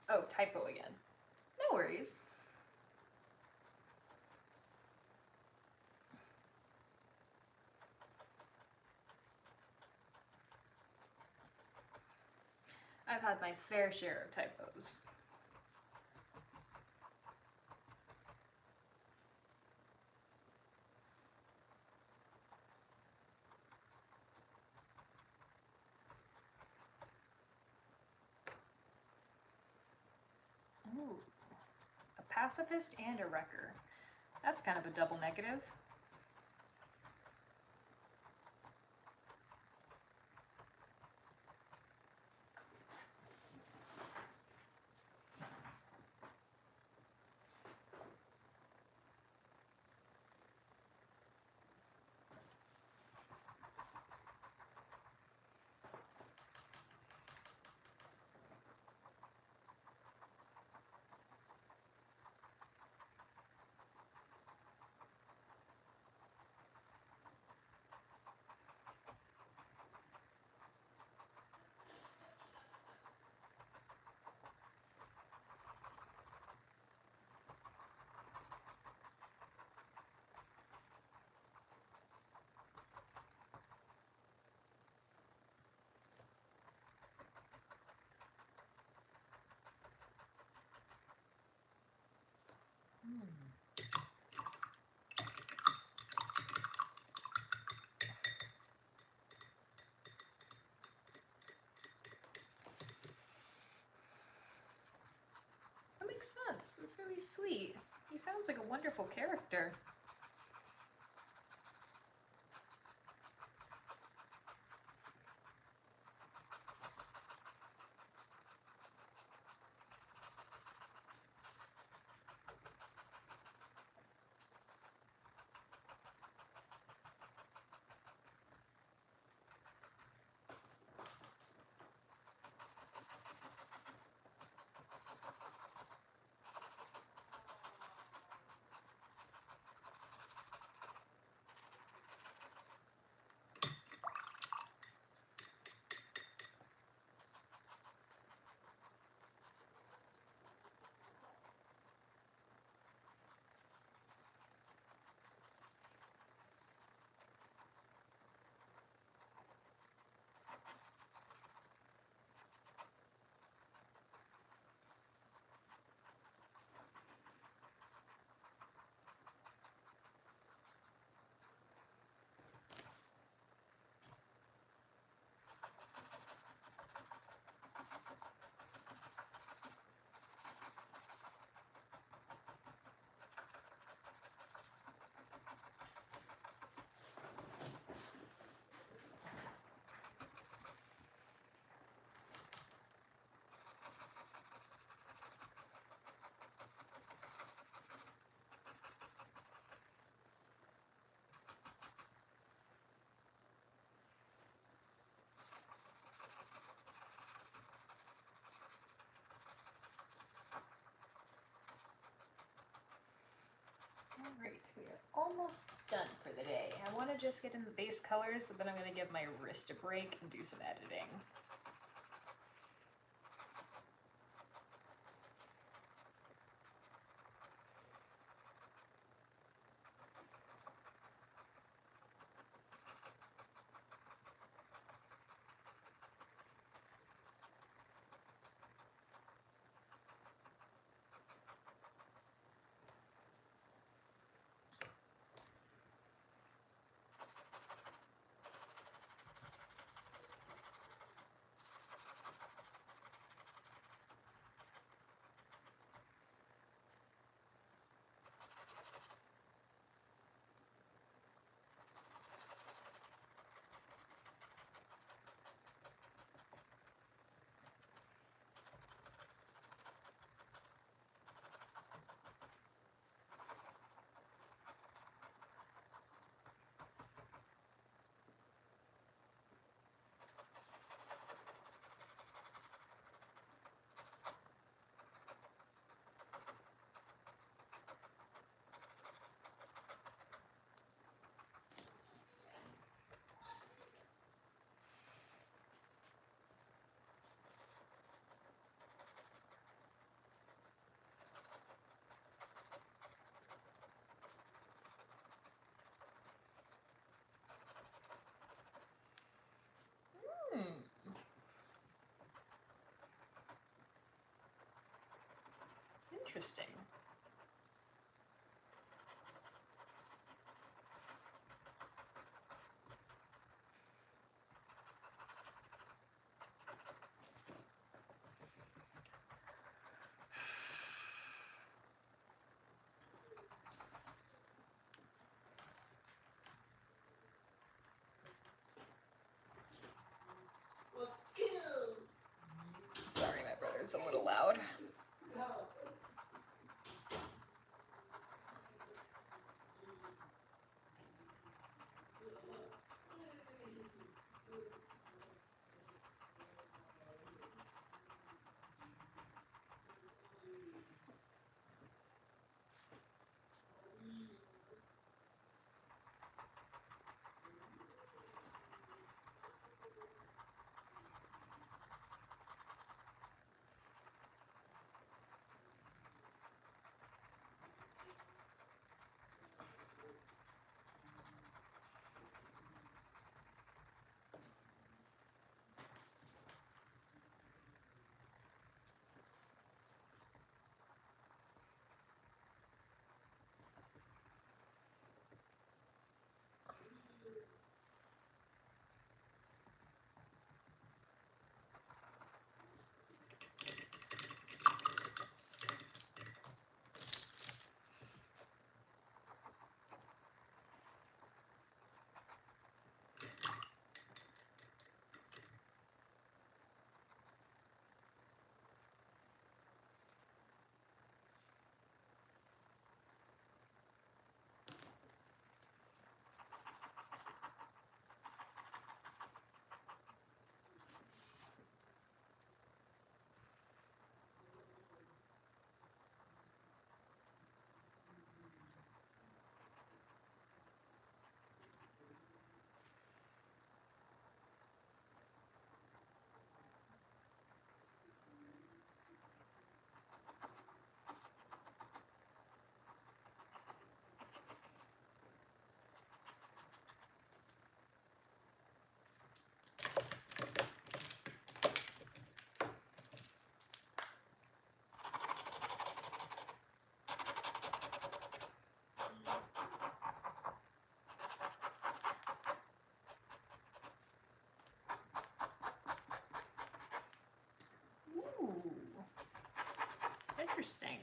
Oh, typo again. No worries. I've had my fair share of typos. Ooh, a pacifist and a wrecker. That's kind of a double negative. That makes sense. That's really sweet. He sounds like a wonderful character. we are almost done for the day. I want to just get in the base colors, but then I'm going to give my wrist a break and do some editing. Interesting. Sorry, my brother's a little loud. Ooh, interesting.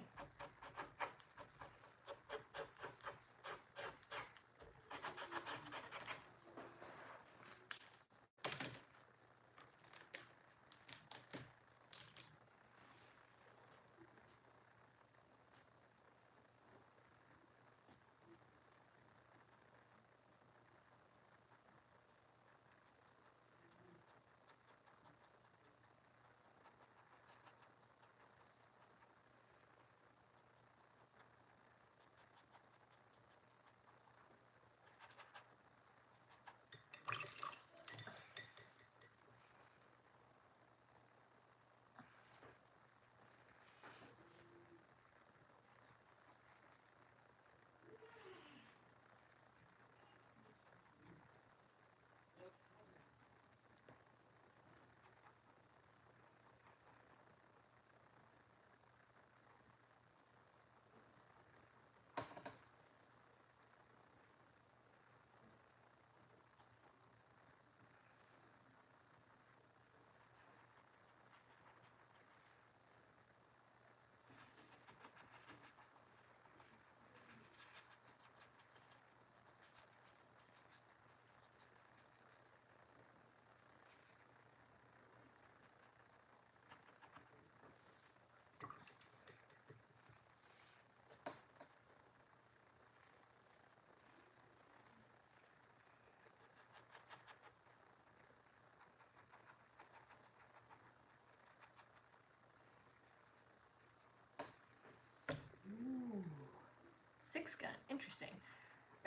Six Gun, interesting.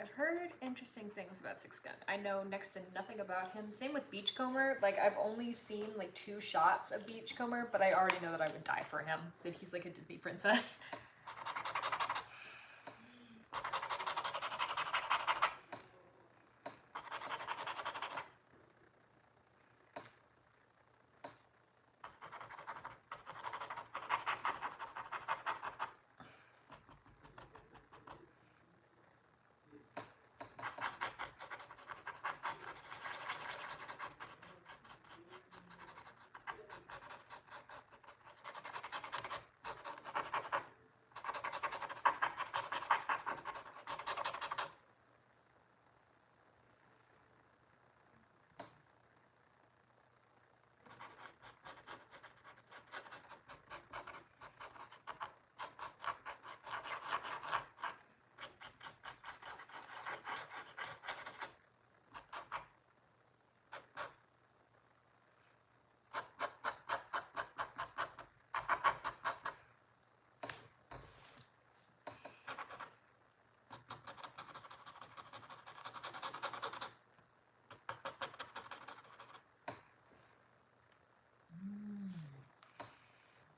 I've heard interesting things about Six Gun. I know next to nothing about him. Same with Beachcomber. Like, I've only seen like 2 shots of Beachcomber, but I already know that I would die for him. That he's like a Disney princess.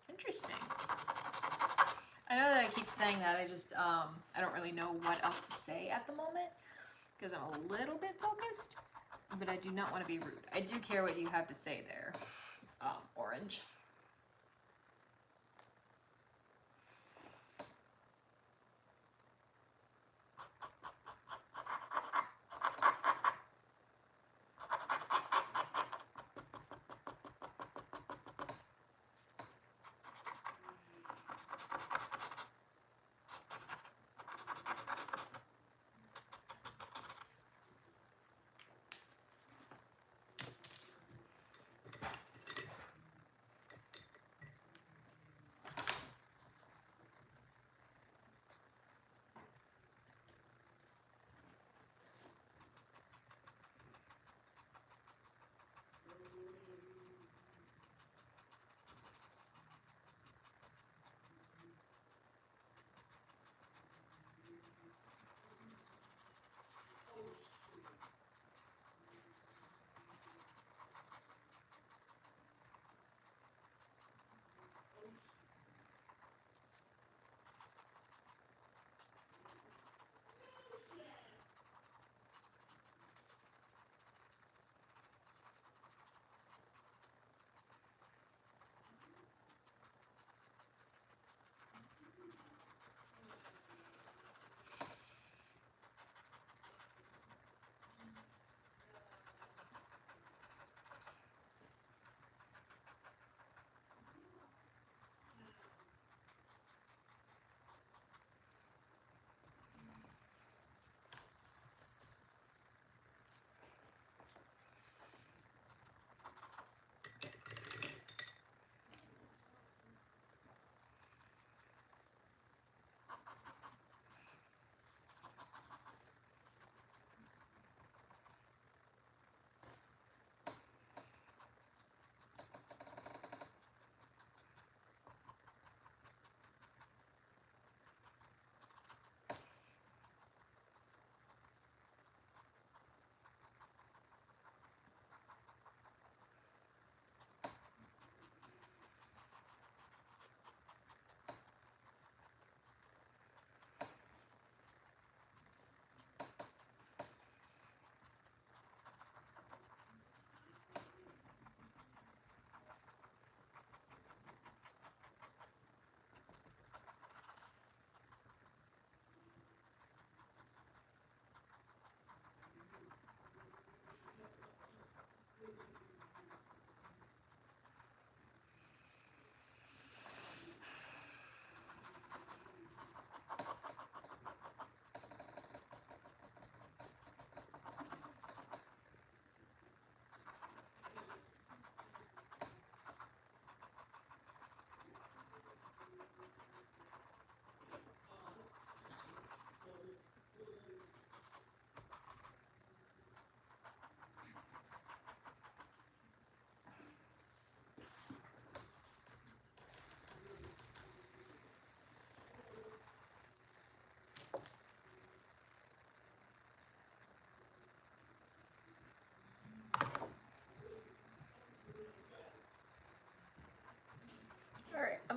Interesting. I know that I keep saying that, I just, I don't really know what else to say at the moment, because I'm a little bit focused, but I do not want to be rude. I do care what you have to say there, Orange.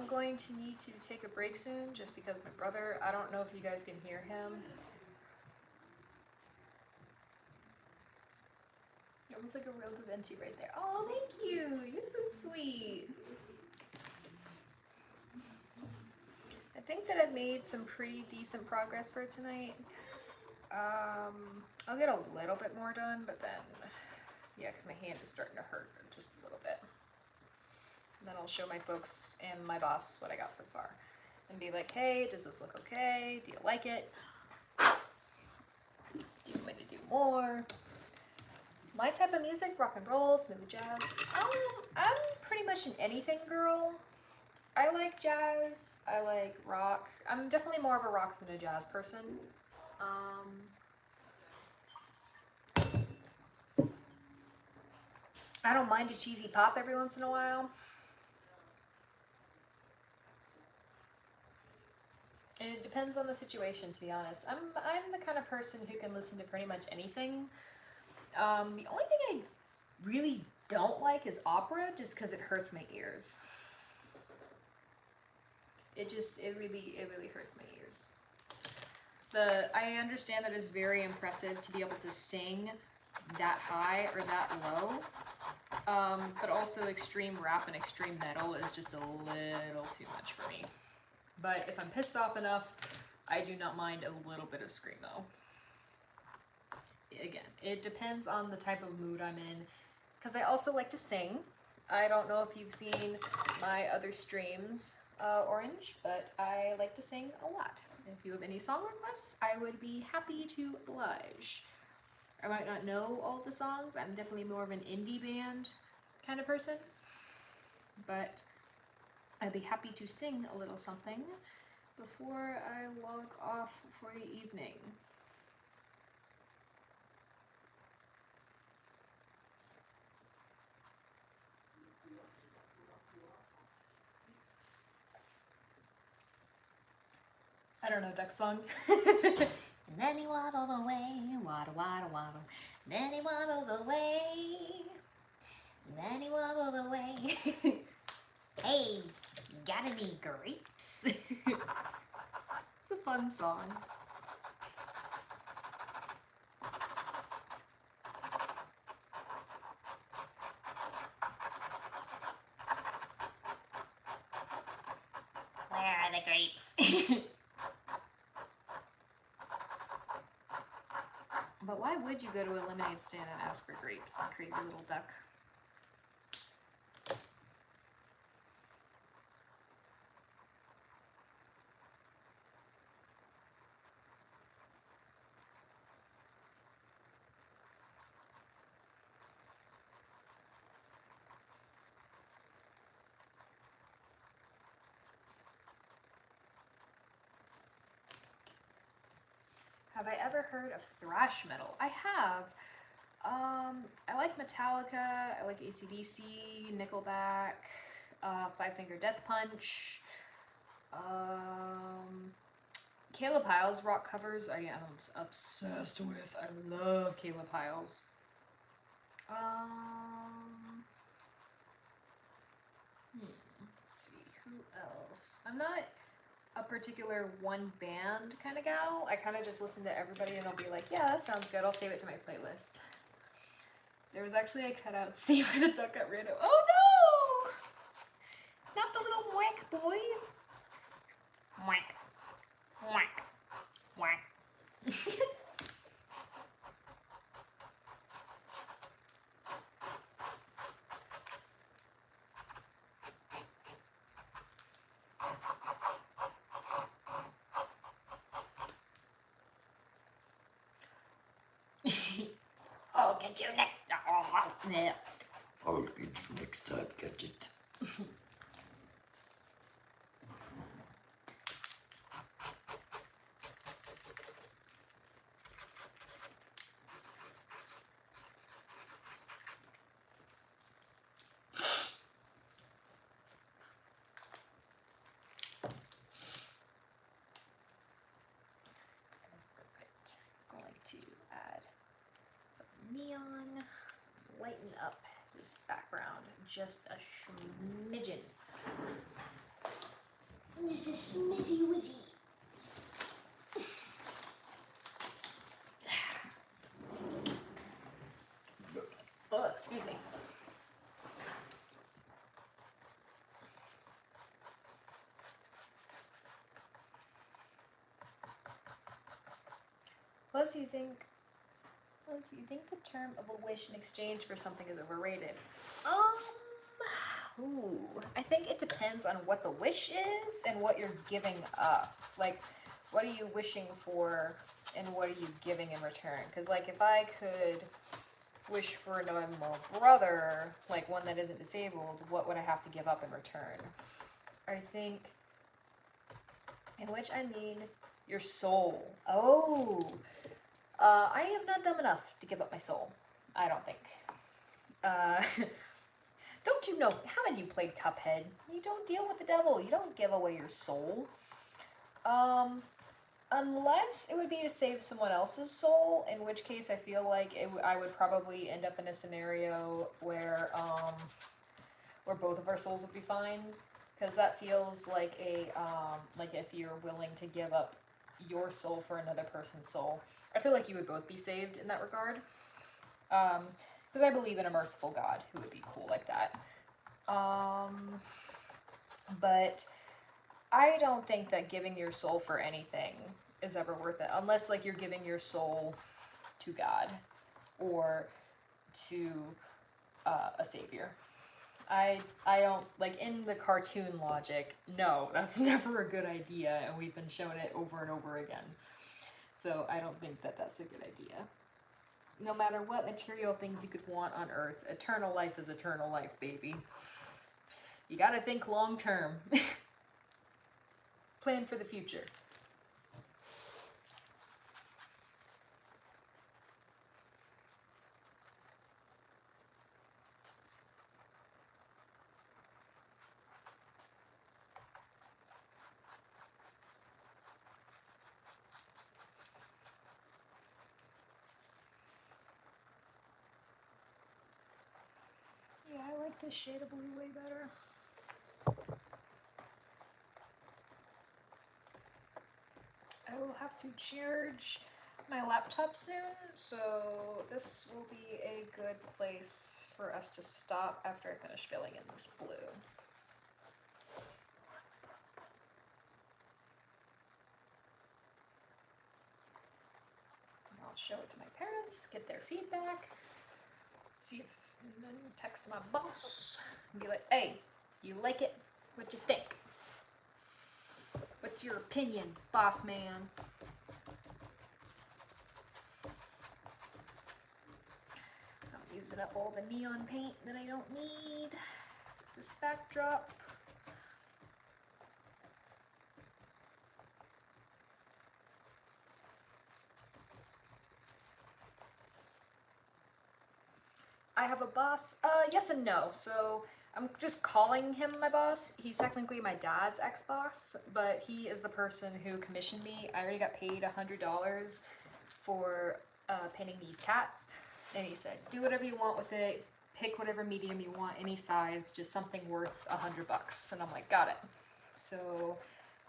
going to need to take a break soon just because my brother, I don't know if you guys can hear him. Almost like a real Da Vinci right there. Oh, thank you. You're so sweet. I think that I've made some pretty decent progress for tonight. I'll get a little bit more done, but then, yeah, because my hand is starting to hurt just a little bit. And then I'll show my folks and my boss what I got so far. And be like, hey, does this look okay? Do you like it? Do you want me to do more? My type of music, rock and roll, smooth jazz. I'm pretty much an anything girl. I like jazz, I like rock. I'm definitely more of a rock than a jazz person. I don't mind a cheesy pop every once in a while. It depends on the situation, to be honest. I'm the kind of person who can listen to pretty much anything. The only thing I really don't like is opera, just because it hurts my ears. It really hurts my ears. I understand that it's very impressive to be able to sing that high or that low, but also extreme rap and extreme metal is just a little too much for me. But if I'm pissed off enough, I do not mind a little bit of screamo. Again, it depends on the type of mood I'm in, because I also like to sing. I don't know if you've seen my other streams, Orange, but I like to sing a lot. If you have any song requests, I would be happy to oblige. I might not know all the songs. I'm definitely more of an indie band kind of person, but I'd be happy to sing a little something before I log off for the evening. I don't know Duck song. And then he waddled away, waddle, waddle, waddle. Then he waddled away. And then he waddled away. Hey, got any grapes? It's a fun song. Where are the grapes? But why would you go to a lemonade stand and ask for grapes, crazy little duck? Have I ever heard of thrash metal? I have. I like Metallica, I like AC/DC, Nickelback, Five Finger Death Punch. Caleb Hyles rock covers I am obsessed with. I love Caleb Hyles. Let's see, who else? I'm not a particular one band kind of gal. I kind of just listen to everybody and I'll be like, yeah, that sounds good. I'll save it to my playlist. There was actually a cutout scene where the duck got rid of. Oh no! Not the little wank boy. Wank. Wank. Wank. I'll get you next. Oh, yeah. I'll get you next time, Gadget. Going to add some neon, lighten up this background just a smidgen. This is Smitty Witty. Oh, excuse me. Plus, you think the term of a wish in exchange for something is overrated? Ooh, I think it depends on what the wish is and what you're giving up. Like, what are you wishing for and what are you giving in return? Because, like, if I could wish for a normal brother, like one that isn't disabled, what would I have to give up in return? I think, in which I mean your soul. Oh, I am not dumb enough to give up my soul. I don't think. Don't you know, haven't you played Cuphead? You don't deal with the devil, you don't give away your soul. Unless it would be to save someone else's soul, in which case I feel like I would probably end up in a scenario where both of our souls would be fine. Because that feels like like if you're willing to give up your soul for another person's soul. I feel like you would both be saved in that regard. Because I believe in a merciful God who would be cool like that. But I don't think that giving your soul for anything is ever worth it. Unless, like, you're giving your soul to God. Or to a savior. I don't, like, in the cartoon logic, no, that's never a good idea. And we've been shown it over and over again. So I don't think that that's a good idea. No matter what material things you could want on Earth, eternal life is eternal life, baby. You gotta think long term. Plan for the future. Yeah, I like this shade of blue way better. I will have to charge my laptop soon, so this will be a good place for us to stop after I finish filling in this blue. I'll show it to my parents, get their feedback, see if, and then text my boss and be like, hey, you like it? What you think? What's your opinion, boss man? I'm using up all the neon paint that I don't need. This backdrop. I have a boss. Yes and no. So I'm just calling him my boss. He's technically my dad's ex-boss, but he is the person who commissioned me. I already got paid $100 for painting these cats, and he said, do whatever you want with it. Pick whatever medium you want, any size, just something worth $100. And I'm like, got it. So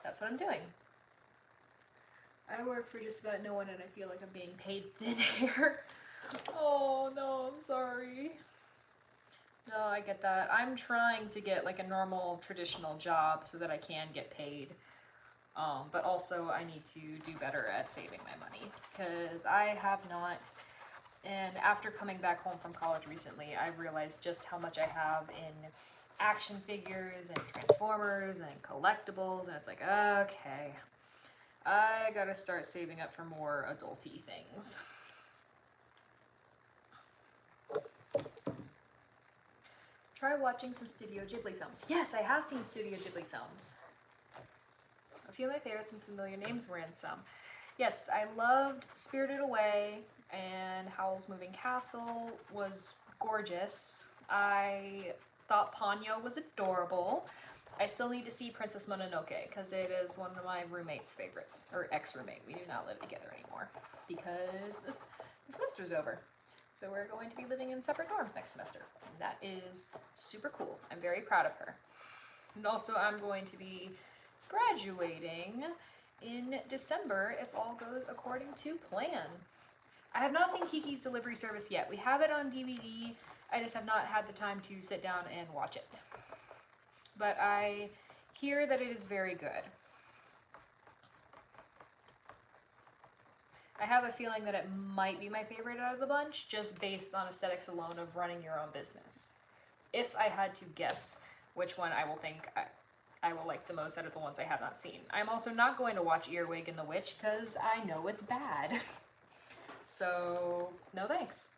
that's what I'm doing. I work for just about no one, and I feel like I'm being paid thin air. Oh no, I'm sorry. No, I get that. I'm trying to get like a normal traditional job so that I can get paid. But also I need to do better at saving my money because I have not. And after coming back home from college recently, I realized just how much I have in action figures and Transformers and collectibles, and it's like, okay, I gotta start saving up for more adulty things. Try watching some Studio Ghibli films. Yes, I have seen Studio Ghibli films. A few of my favorites and familiar names were in some. Yes, I loved Spirited Away, and Howl's Moving Castle was gorgeous. I thought Ponyo was adorable. I still need to see Princess Mononoke, because it is one of my roommate's favorites. Or ex-roommate. We do not live together anymore, because the semester's over. So we're going to be living in separate dorms next semester. And that is super cool. I'm very proud of her. And also I'm going to be graduating in December if all goes according to plan. I have not seen Kiki's Delivery Service yet. We have it on DVD. I just have not had the time to sit down and watch it. But I hear that it is very good. I have a feeling that it might be my favorite out of the bunch, just based on aesthetics alone of running your own business. If I had to guess which one I will think I will like the most out of the ones I have not seen. I'm also not going to watch Earwig and the Witch because I know it's bad. So, no thanks.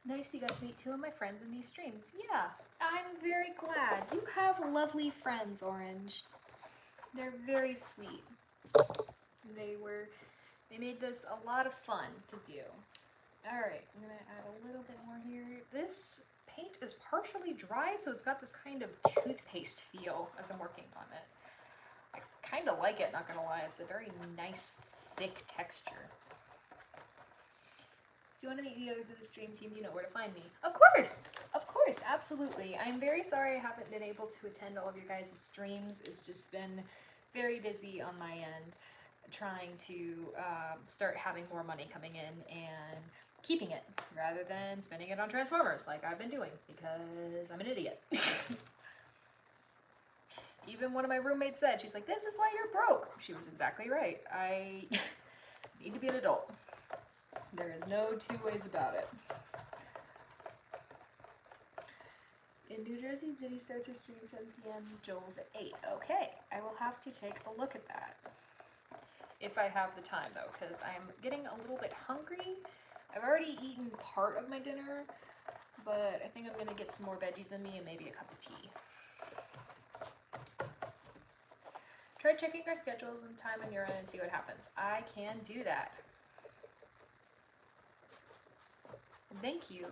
Nice you got to meet two of my friends in these streams. Yeah, I'm very glad. You have lovely friends, Orange. They're very sweet. They made this a lot of fun to do. Alright, I'm gonna add a little bit more here. This paint is partially dried, so it's got this kind of toothpaste feel as I'm working on it. I kind of like it, not gonna lie. It's a very nice, thick texture. So you want to meet the others of the stream team, you know where to find me. Of course, absolutely. I'm very sorry I haven't been able to attend all of your guys' streams. It's just been very busy on my end, trying to start having more money coming in and keeping it, rather than spending it on Transformers like I've been doing, because I'm an idiot. Even one of my roommates said, she's like, this is why you're broke. She was exactly right. I need to be an adult. There is no two ways about it. In New Jersey, Zitty starts her stream 7 p.m., Joel's at 8. Okay, I will have to take a look at that. If I have the time, though, because I'm getting a little bit hungry. I've already eaten part of my dinner, but I think I'm going to get some more veggies in me and maybe a cup of tea. Try checking our schedules and time on your end and see what happens. I can do that. Thank you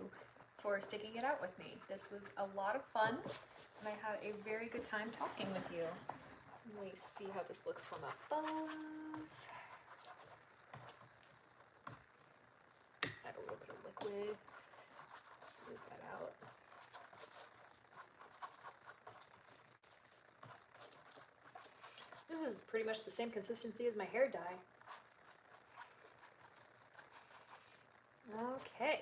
for sticking it out with me. This was a lot of fun, and I had a very good time talking with you. Let me see how this looks from above. Add a little bit of liquid. Smooth that out. This is pretty much the same consistency as my hair dye. Okay.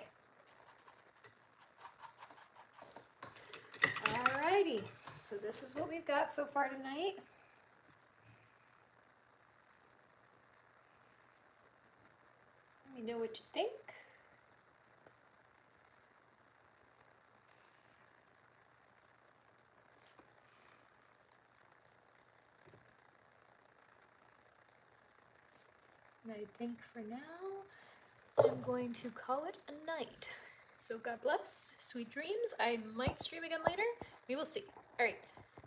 Alrighty, so this is what we've got so far tonight. Let me know what you think. And I think for now, I'm going to call it a night. So God bless, sweet dreams. I might stream again later. We will see. All right,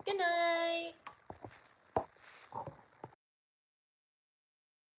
good night.